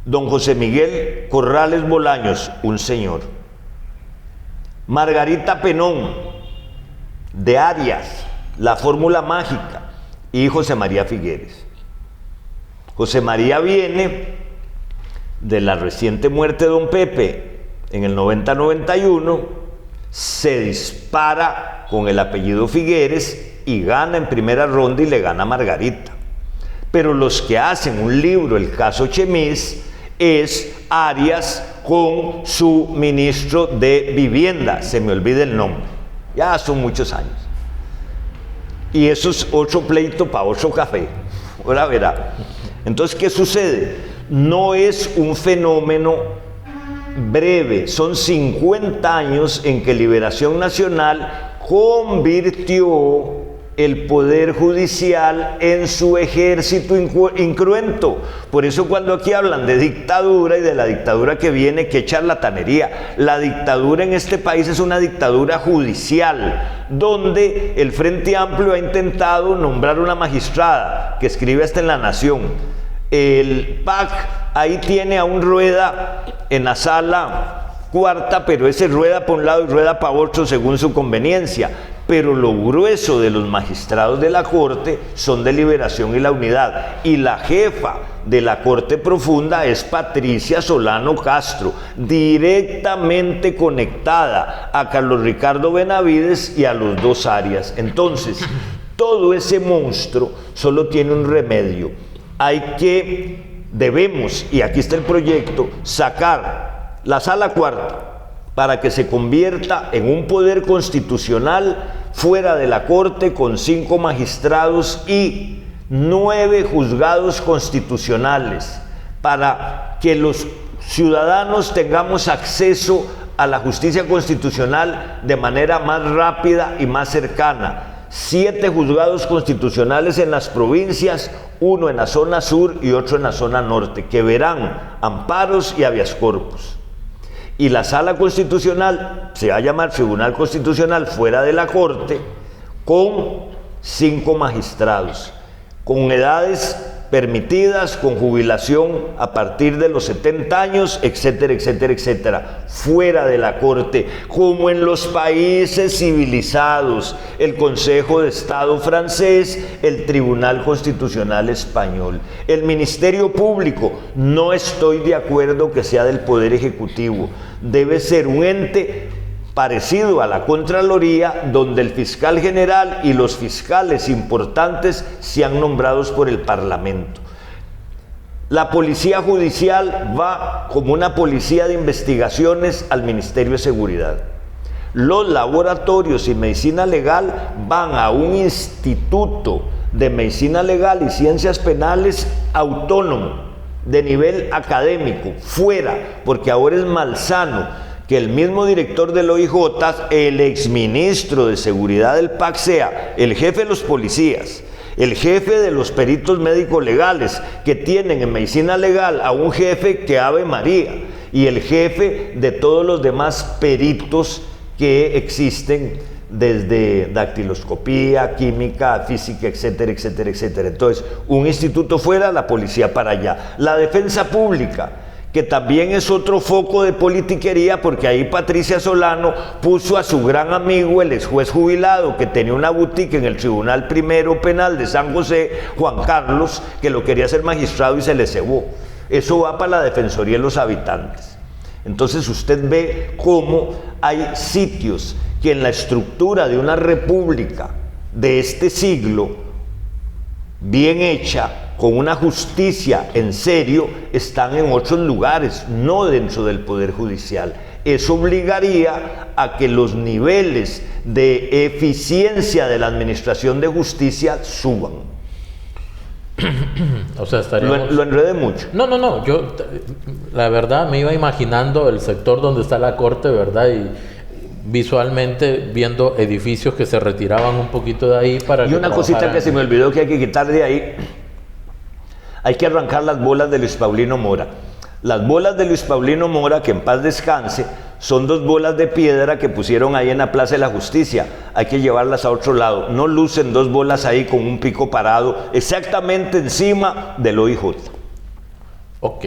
don José Miguel Corrales Bolaños, un señor; Margarita Penón, de Arias, la fórmula mágica, y José María Figueres. José María viene de la reciente muerte de don Pepe en el 90-91, se dispara con el apellido Figueres y gana en primera ronda y le gana a Margarita. Pero los que hacen un libro, el caso Chemis, es Arias con su ministro de Vivienda, se me olvida el nombre, ya son muchos años. Y eso es otro pleito para otro café, ahora verá. Entonces, ¿qué sucede? No es un fenómeno breve, son 50 años en que Liberación Nacional convirtió el poder judicial en su ejército incruento. Por eso, cuando aquí hablan de dictadura y de la dictadura que viene, qué charlatanería. La dictadura en este país es una dictadura judicial, donde el Frente Amplio ha intentado nombrar una magistrada que escribe hasta en La Nación. El PAC ahí tiene a un Rueda en la sala cuarta, pero ese rueda para un lado y rueda para otro según su conveniencia. Pero lo grueso de los magistrados de la Corte son de Liberación y la Unidad. Y la jefa de la Corte Profunda es Patricia Solano Castro, directamente conectada a Carlos Ricardo Benavides y a los dos Arias. Entonces, todo ese monstruo solo tiene un remedio. Debemos, y aquí está el proyecto, sacar la sala cuarta para que se convierta en un poder constitucional fuera de la Corte, con 5 magistrados y 9 juzgados constitucionales, para que los ciudadanos tengamos acceso a la justicia constitucional de manera más rápida y más cercana. 7 juzgados constitucionales en las provincias, 1 en la zona sur y otro en la zona norte, que verán amparos y habeas corpus. Y la sala constitucional se va a llamar Tribunal Constitucional fuera de la Corte, con 5 magistrados, con edades permitidas, con jubilación a partir de los 70 años, etcétera, etcétera, etcétera, fuera de la Corte, como en los países civilizados, el Consejo de Estado francés, el Tribunal Constitucional español. El Ministerio Público, no estoy de acuerdo que sea del Poder Ejecutivo, debe ser un ente parecido a la Contraloría, donde el fiscal general y los fiscales importantes sean nombrados por el Parlamento. La Policía Judicial va como una policía de investigaciones al Ministerio de Seguridad. Los laboratorios y medicina legal van a un instituto de medicina legal y ciencias penales autónomo, de nivel académico, fuera, porque ahora es malsano que el mismo director del OIJ, el exministro de Seguridad del PAC, sea el jefe de los policías, el jefe de los peritos médicos legales, que tienen en medicina legal a un jefe que Ave María, y el jefe de todos los demás peritos que existen, desde dactiloscopía, química, física, etcétera, etcétera, etcétera. Entonces, un instituto fuera, la policía para allá. La defensa pública, que también es otro foco de politiquería, porque ahí Patricia Solano puso a su gran amigo, el ex juez jubilado, que tenía una boutique en el Tribunal Primero Penal de San José, Juan Carlos, que lo quería ser magistrado y se le cebó. Eso va para la Defensoría de los Habitantes. Entonces usted ve cómo hay sitios que en la estructura de una república de este siglo, bien hecha, con una justicia en serio, están en otros lugares, no dentro del Poder Judicial. Eso obligaría a que los niveles de eficiencia de la administración de justicia suban. O sea, estaríamos... Lo enredé mucho. No, yo la verdad me iba imaginando el sector donde está la corte, ¿verdad? Y visualmente viendo edificios que se retiraban un poquito de ahí para... Y una cosita que se me olvidó que hay que quitar de ahí, hay que arrancar las bolas de Luis Paulino Mora. Las bolas de Luis Paulino Mora, que en paz descanse, son 2 bolas de piedra que pusieron ahí en la Plaza de la Justicia. Hay que llevarlas a otro lado. No lucen 2 bolas ahí con un pico parado exactamente encima del OIJ. Ok,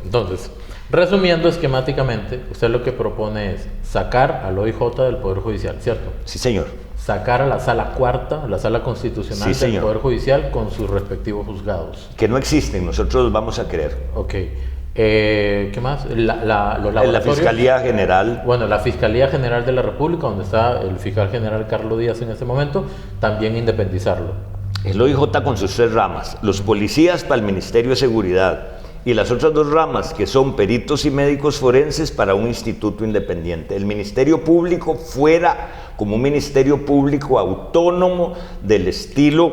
entonces, resumiendo esquemáticamente, usted lo que propone es sacar al OIJ del Poder Judicial, ¿cierto? Sí, señor. Sacar a la Sala Cuarta, la Sala Constitucional Sí, del señor. Poder Judicial con sus respectivos juzgados. Que no existen, nosotros los vamos a creer. Ok. ¿Qué más? Los laboratorios. En la Fiscalía General. Bueno, la Fiscalía General de la República, donde está el fiscal general Carlos Díaz en este momento, también independizarlo. El OIJ con sus 3 ramas, los policías para el Ministerio de Seguridad y las otras 2 ramas que son peritos y médicos forenses para un instituto independiente. El Ministerio Público fuera como un Ministerio Público autónomo del estilo,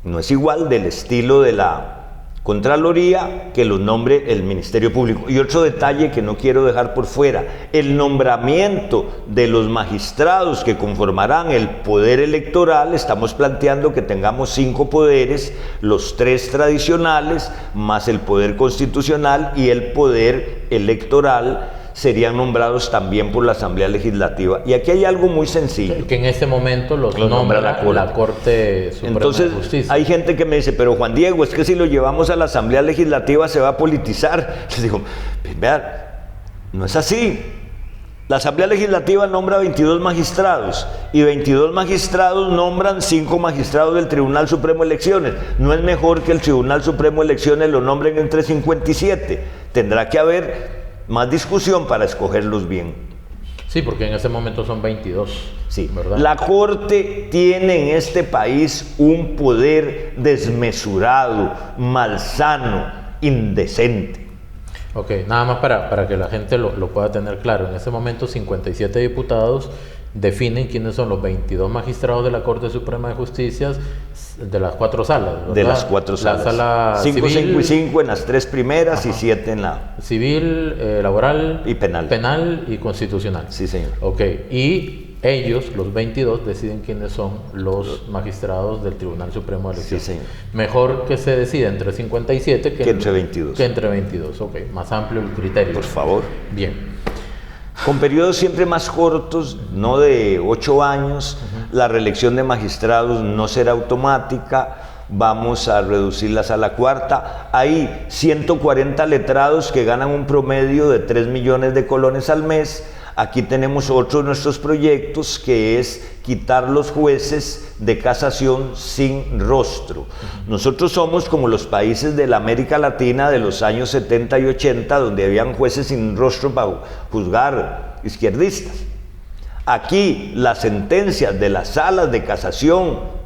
no es igual, del estilo de la Contraloría, que lo nombre el Ministerio Público. Y otro detalle que no quiero dejar por fuera, el nombramiento de los magistrados que conformarán el poder electoral. Estamos planteando que tengamos 5 poderes, los 3 tradicionales, más el poder constitucional y el poder electoral, serían nombrados también por la Asamblea Legislativa. Y aquí hay algo muy sencillo. Que en este momento los nombra la Corte Suprema Entonces, de Justicia. hay gente que me dice, pero Juan Diego, es que si lo llevamos a la Asamblea Legislativa se va a politizar. Les digo, pues, vean, no es así. La Asamblea Legislativa nombra 22 magistrados y 22 magistrados nombran 5 magistrados del Tribunal Supremo de Elecciones. No es mejor que el Tribunal Supremo de Elecciones lo nombren entre 57. Tendrá que haber más discusión para escogerlos bien. Sí, porque en ese momento son 22. Sí, ¿verdad? La Corte tiene en este país un poder desmesurado, malsano, indecente. Ok, nada más para que la gente lo pueda tener claro. En ese momento 57 diputados definen quiénes son los 22 magistrados de la Corte Suprema de Justicia de las 4 salas, ¿verdad? De las 4 salas. La sala 5, civil, 5 y 5 en las 3 primeras. Ajá. Y 7 en la... Civil, laboral... Y penal. Penal y constitucional. Sí, señor. Ok, y ellos, los 22, deciden quiénes son los magistrados del Tribunal Supremo de Elecciones. Sí, señor. Mejor que se decida entre 57 que entre 22. Que entre 22, ok. Más amplio el criterio. Por favor. Bien. Con periodos siempre más cortos, no de 8 años, la reelección de magistrados no será automática, vamos a reducirlas a la cuarta. Hay 140 letrados que ganan un promedio de 3 millones de colones al mes. Aquí tenemos otro de nuestros proyectos, que es quitar los jueces de casación sin rostro. Nosotros somos como los países de la América Latina de los años 70 y 80, donde habían jueces sin rostro para juzgar izquierdistas. Aquí las sentencias de las salas de casación,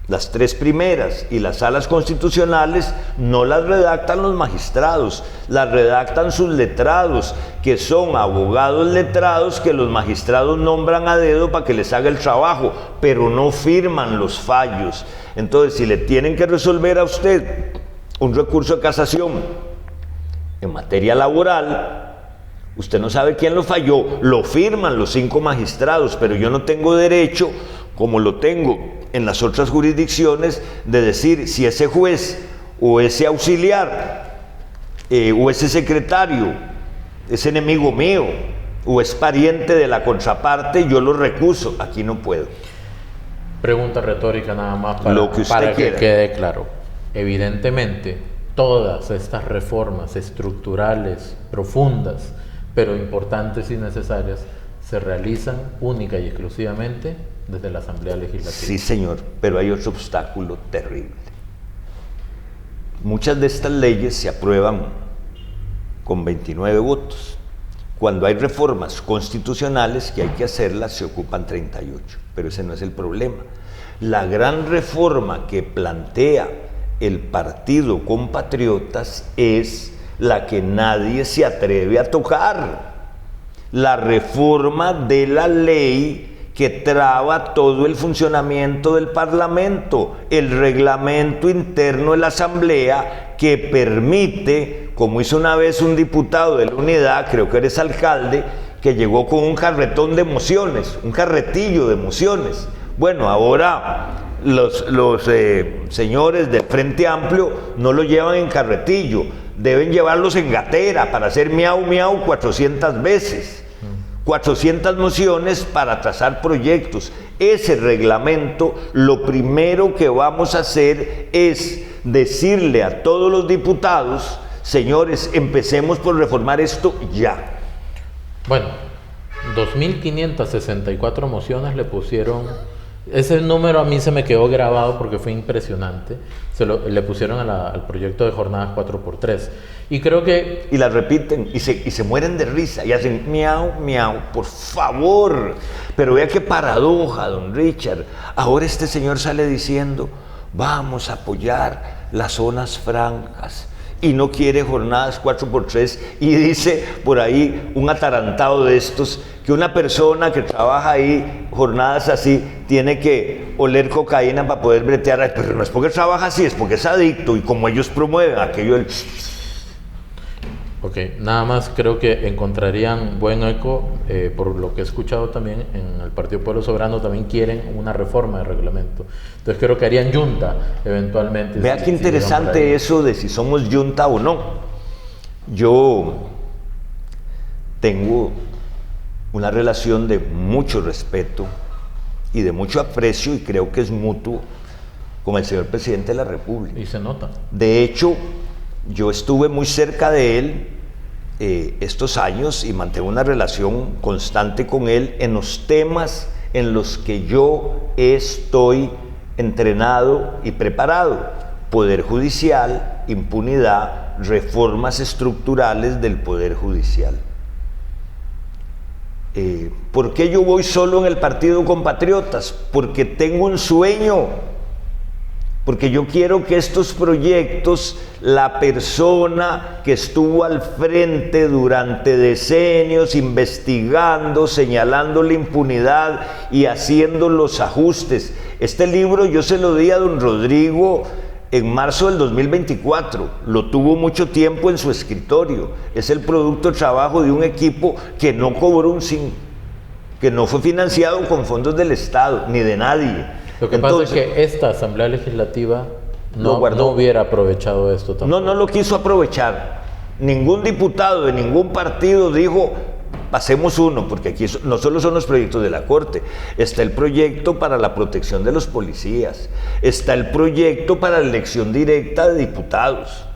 las 3 primeras y las salas constitucionales, no las redactan los magistrados, las redactan sus letrados, que son abogados letrados que los magistrados nombran a dedo para que les haga el trabajo, pero no firman los fallos. Entonces, si le tienen que resolver a usted un recurso de casación en materia laboral, usted no sabe quién lo falló, lo firman los 5 magistrados, pero yo no tengo derecho, como lo tengo en las otras jurisdicciones, de decir si ese juez o ese auxiliar o ese secretario es enemigo mío o es pariente de la contraparte, yo lo recuso. Aquí no puedo. Pregunta retórica nada más para que quede claro. Evidentemente, todas estas reformas estructurales, profundas, pero importantes y necesarias, se realizan única y exclusivamente desde la Asamblea Legislativa. Sí, señor, pero hay otro obstáculo terrible. Muchas de estas leyes se aprueban con 29 votos. Cuando hay reformas constitucionales que hay que hacerlas, se ocupan 38, pero ese no es el problema. La gran reforma que plantea el Partido Compatriotas es la que nadie se atreve a tocar, la reforma de la ley que traba todo el funcionamiento del Parlamento, el reglamento interno de la Asamblea que permite, como hizo una vez un diputado de la Unidad, creo que eres alcalde, que llegó con un carretón de mociones, un carretillo de mociones. Bueno, ahora los señores del Frente Amplio no lo llevan en carretillo, deben llevarlos en gatera para hacer miau miau 400 veces. 400 mociones para trazar proyectos. Ese reglamento, lo primero que vamos a hacer es decirle a todos los diputados, señores, empecemos por reformar esto ya. Bueno, 2.564 mociones le pusieron. Ese número a mí se me quedó grabado porque fue impresionante. Le pusieron al proyecto de jornadas 4x3. Y creo que... Y la repiten y se mueren de risa y hacen miau, miau, por favor. Pero vea qué paradoja, don Richard. Ahora este señor sale diciendo, vamos a apoyar las zonas francas. Y no quiere jornadas 4x3 y dice por ahí un atarantado de estos que una persona que trabaja ahí jornadas así tiene que oler cocaína para poder bretear, pero no es porque trabaja así, es porque es adicto y como ellos promueven aquello del... Ok, nada más creo que encontrarían buen eco, por lo que he escuchado también en el Partido Pueblo Soberano también quieren una reforma de reglamento. Entonces creo que harían yunta eventualmente. Vea qué interesante eso de si somos yunta o no. Yo tengo una relación de mucho respeto y de mucho aprecio y creo que es mutuo con el señor presidente de la República. Y se nota. De hecho, yo estuve muy cerca de él estos años y mantengo una relación constante con él en los temas en los que yo estoy entrenado y preparado. Poder judicial, impunidad, reformas estructurales del Poder Judicial. ¿Por qué yo voy solo en el Partido Compatriotas? Porque tengo un sueño. Porque yo quiero que estos proyectos, la persona que estuvo al frente durante decenios investigando, señalando la impunidad y haciendo los ajustes. Este libro yo se lo di a don Rodrigo en marzo del 2024. Lo tuvo mucho tiempo en su escritorio. Es el producto de trabajo de un equipo que no cobró un 5, que no fue financiado con fondos del Estado, ni de nadie. Lo que pasa es que esta Asamblea Legislativa no hubiera aprovechado esto tampoco. No lo quiso aprovechar. Ningún diputado de ningún partido dijo, pasemos uno, porque aquí no solo son los proyectos de la Corte, está el proyecto para la protección de los policías, está el proyecto para la elección directa de diputados.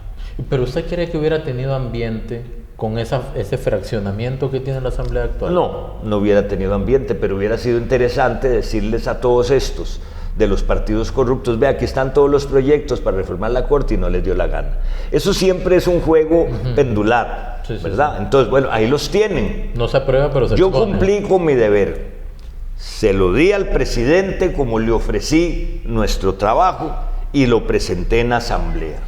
¿Pero usted cree que hubiera tenido ambiente con ese fraccionamiento que tiene la Asamblea actual? No hubiera tenido ambiente, pero hubiera sido interesante decirles a todos estos de los partidos corruptos, ve, aquí están todos los proyectos para reformar la Corte y no les dio la gana. Eso siempre es un juego pendular, ¿verdad? Sí. Entonces, bueno, ahí los tienen. No se aprueba, pero se Yo expone. Cumplí con mi deber. Se lo di al presidente como le ofrecí nuestro trabajo y lo presenté en asamblea.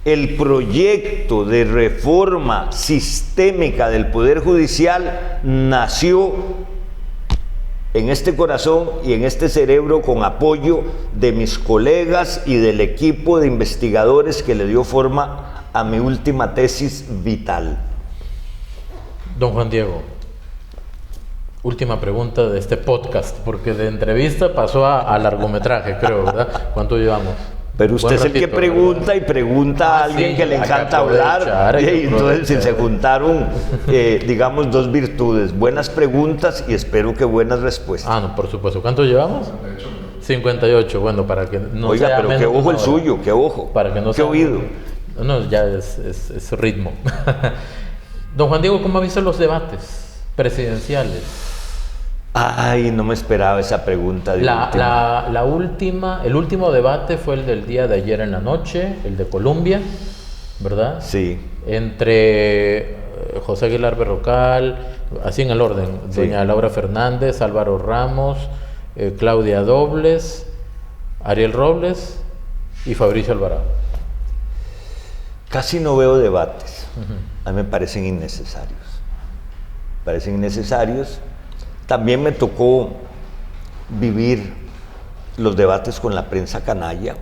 El proyecto de reforma sistémica del Poder Judicial nació en este corazón y en este cerebro con apoyo de mis colegas y del equipo de investigadores que le dio forma a mi última tesis vital. Don Juan Diego, última pregunta de este podcast, porque de entrevista pasó a largometraje, creo, ¿verdad? ¿Cuánto llevamos? Pero usted es el que pregunta, ¿verdad? Y pregunta a alguien que le encanta hablar. Y entonces se juntaron, digamos, dos virtudes. Buenas preguntas y espero que buenas respuestas. Ah, no, por supuesto. ¿Cuánto llevamos? 58. Bueno, para que no Oiga, sea pero menos qué ojo el hora. suyo, qué ojo. Para que no qué sea... oído. No, ya es ritmo. Don Juan Diego, ¿cómo ha visto los debates presidenciales? Ay, no me esperaba esa pregunta. El último debate fue el del día de ayer en la noche, el de Colombia, ¿verdad? Sí. entre José Aguilar Berrocal, así en el orden, Sí. doña Laura Fernández, Álvaro Ramos, Claudia Dobles, Ariel Robles y Fabricio Alvarado. Casi no veo debates. A mí me parecen innecesarios. También me tocó vivir los debates con la prensa canalla.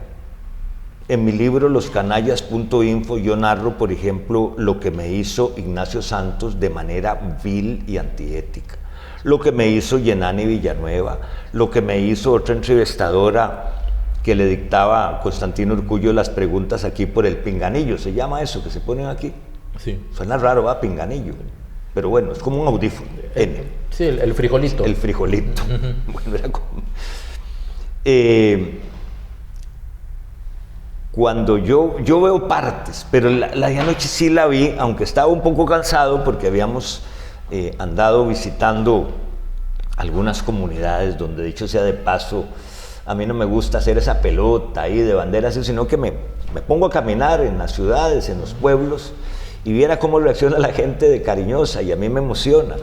En mi libro loscanallas.info yo narro, por ejemplo, lo que me hizo Ignacio Santos de manera vil y antiética, lo que me hizo Yenani Villanueva, lo que me hizo otra entrevistadora que le dictaba a Constantino Urcullo las preguntas aquí por el pinganillo, se llama eso que se ponen aquí. Sí. Suena raro, va, pinganillo, pero bueno, es como un audífono. Sí, el frijolito. El frijolito. Bueno, era como... cuando yo veo partes, pero la de anoche sí la vi, aunque estaba un poco cansado porque habíamos andado visitando algunas comunidades donde, dicho sea de paso, a mí no me gusta hacer esa pelota ahí de banderas, sino que me pongo a caminar en las ciudades, en los pueblos, y viera cómo reacciona la gente de cariñosa, y a mí me emociona,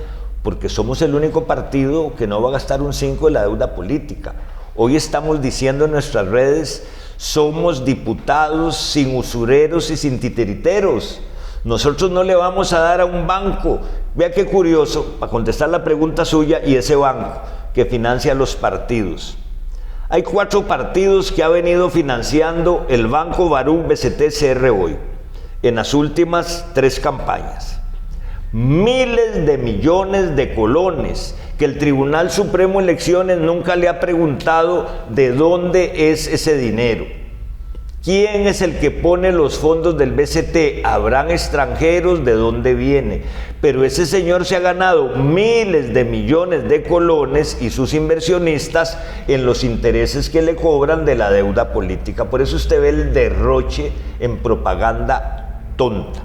porque somos el único partido que no va a gastar un 5 de la deuda política. Hoy estamos diciendo en nuestras redes: somos diputados sin usureros y sin titiriteros. Nosotros no le vamos a dar a un banco. Vea qué curioso, para contestar la pregunta suya, y ese banco que financia a los partidos. Hay 4 partidos que ha venido financiando el Banco Baruch BCT-CR hoy, en las últimas 3 campañas. Miles de millones de colones que el Tribunal Supremo de Elecciones nunca le ha preguntado de dónde es ese dinero. ¿Quién es el que pone los fondos del BCT? Habrán extranjeros, ¿de dónde viene? Pero ese señor se ha ganado miles de millones de colones y sus inversionistas en los intereses que le cobran de la deuda política. Por eso usted ve el derroche en propaganda tonta.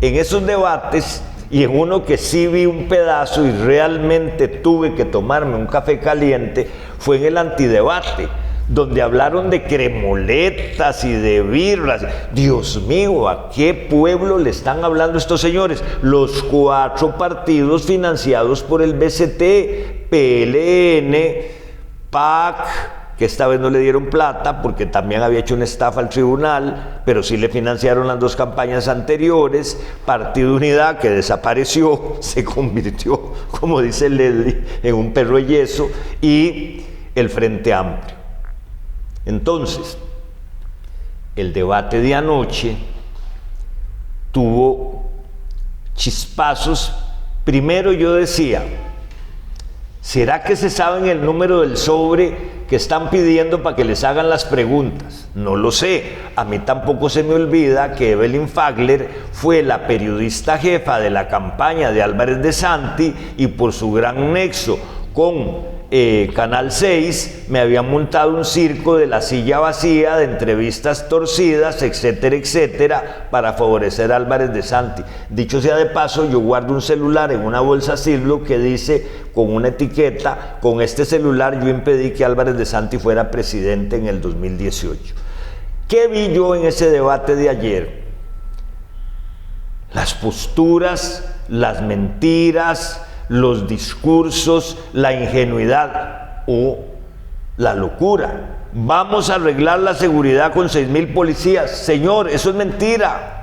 En esos debates, y en uno que sí vi un pedazo y realmente tuve que tomarme un café caliente, fue en el antidebate, donde hablaron de cremoletas y de birras. Dios mío, ¿a qué pueblo le están hablando estos señores? Los 4 partidos financiados por el BCT, PLN, PAC, que esta vez no le dieron plata porque también había hecho una estafa al tribunal, pero sí le financiaron las 2 campañas anteriores. Partido Unidad, que desapareció, se convirtió, como dice Leslie, en un perro de yeso, y el Frente Amplio. Entonces, el debate de anoche tuvo chispazos. Primero yo decía: ¿será que se saben el número del sobre que están pidiendo para que les hagan las preguntas? No lo sé. A mí tampoco se me olvida que Evelyn Fagler fue la periodista jefa de la campaña de Álvarez de Santi, y por su gran nexo con Canal 6 me habían montado un circo de la silla vacía, de entrevistas torcidas, etcétera, etcétera, para favorecer a Álvarez de Santi. Dicho sea de paso, yo guardo un celular en una bolsa Ziploc que dice, con una etiqueta: con este celular yo impedí que Álvarez de Santi fuera presidente en el 2018. ¿Qué vi yo en ese debate de ayer? Las posturas, las mentiras, los discursos, la ingenuidad o la locura. Vamos a arreglar la seguridad con 6,000 policías. Señor, eso es mentira.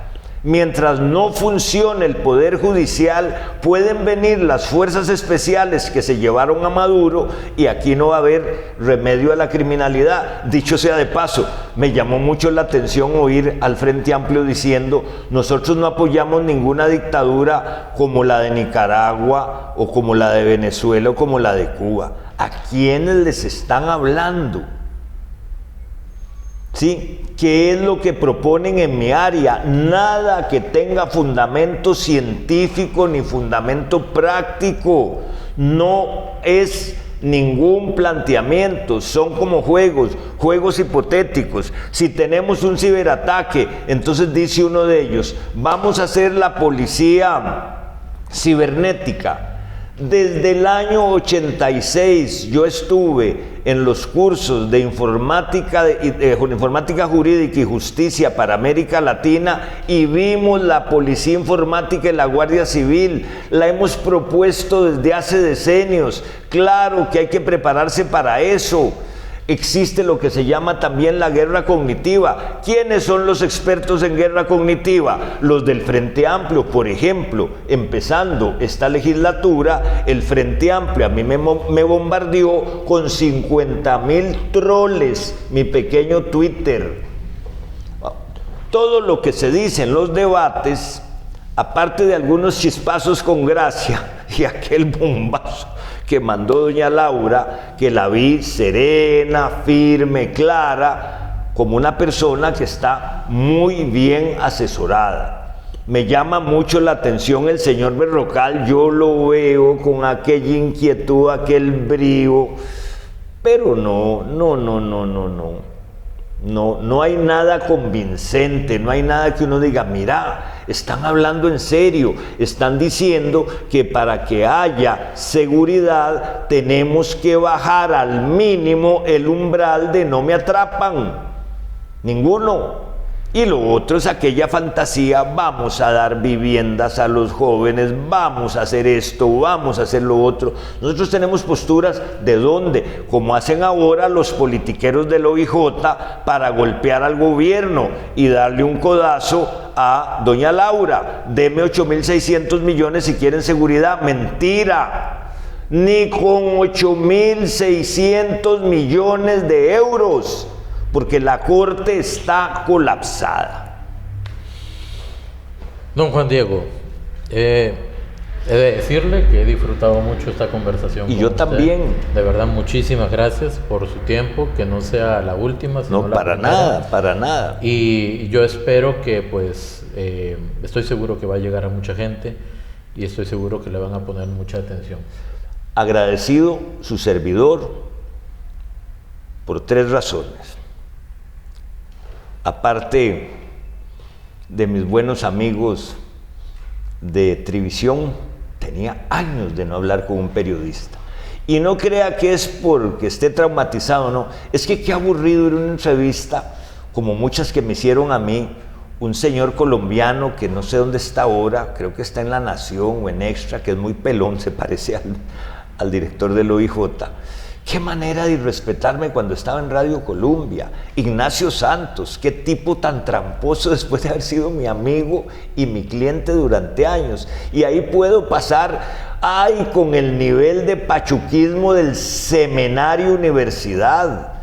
Mientras no funcione el Poder Judicial, pueden venir las fuerzas especiales que se llevaron a Maduro y aquí no va a haber remedio a la criminalidad. Dicho sea de paso, me llamó mucho la atención oír al Frente Amplio diciendo: nosotros no apoyamos ninguna dictadura como la de Nicaragua o como la de Venezuela o como la de Cuba. ¿A quiénes les están hablando? ¿Sí? ¿Qué es lo que proponen en mi área? Nada que tenga fundamento científico ni fundamento práctico. No es ningún planteamiento, son como juegos hipotéticos. Si tenemos un ciberataque, entonces dice uno de ellos: vamos a hacer la policía cibernética. Desde el año 86 yo estuve en los cursos de informática jurídica y justicia para América Latina y vimos la policía informática y la Guardia Civil. La hemos propuesto desde hace decenios. Claro que hay que prepararse para eso. Existe lo que se llama también la guerra cognitiva. ¿Quiénes son los expertos en guerra cognitiva? Los del Frente Amplio, por ejemplo. Empezando esta legislatura, el Frente Amplio a mí me bombardeó con 50,000 troles, mi pequeño Twitter. Todo lo que se dice en los debates, aparte de algunos chispazos con gracia y aquel bombazo que mandó doña Laura, que la vi serena, firme, clara, como una persona que está muy bien asesorada. Me llama mucho la atención el señor Berrocal, yo lo veo con aquella inquietud, aquel brío, pero no hay nada convincente, no hay nada que uno diga, mira, están hablando en serio, están diciendo que para que haya seguridad tenemos que bajar al mínimo el umbral de no me atrapan, ninguno. Y lo otro es aquella fantasía, vamos a dar viviendas a los jóvenes, vamos a hacer esto, vamos a hacer lo otro. Nosotros tenemos posturas de dónde, como hacen ahora los politiqueros del OIJ para golpear al gobierno y darle un codazo a doña Laura. Deme 8.600 millones si quieren seguridad. Mentira. Ni con 8.600 millones de euros. Porque la Corte está colapsada. Don Juan Diego, he de decirle que he disfrutado mucho esta conversación. Y yo usted. También. De verdad, muchísimas gracias por su tiempo, que no sea la última, sino no, la para primera. nada, para nada. Y yo espero que, pues, estoy seguro que va a llegar a mucha gente y estoy seguro que le van a poner mucha atención. Agradecido su servidor por 3 razones. Aparte de mis buenos amigos de Trivisión, tenía años de no hablar con un periodista. Y no crea que es porque esté traumatizado, no. Es que qué aburrido ir a una entrevista, como muchas que me hicieron a mí, un señor colombiano que no sé dónde está ahora, creo que está en La Nación o en Extra, que es muy pelón, se parece al director del OIJ. Qué manera de irrespetarme cuando estaba en Radio Colombia. Ignacio Santos, qué tipo tan tramposo después de haber sido mi amigo y mi cliente durante años. Y ahí puedo pasar, con el nivel de pachuquismo del Seminario Universidad.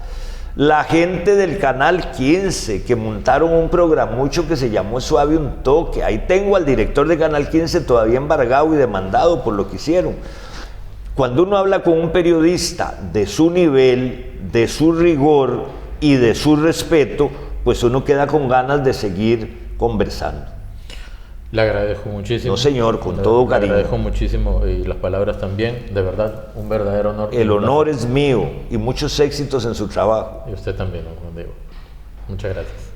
La gente del Canal 15, que montaron un programucho que se llamó Suave un Toque. Ahí tengo al director de Canal 15 todavía embargado y demandado por lo que hicieron. Cuando uno habla con un periodista de su nivel, de su rigor y de su respeto, pues uno queda con ganas de seguir conversando. Le agradezco muchísimo. No, señor, con todo cariño. Le agradezco muchísimo y las palabras también. De verdad, un verdadero honor. El honor es mío y muchos éxitos en su trabajo. Y usted también, don Juan Diego. Muchas gracias.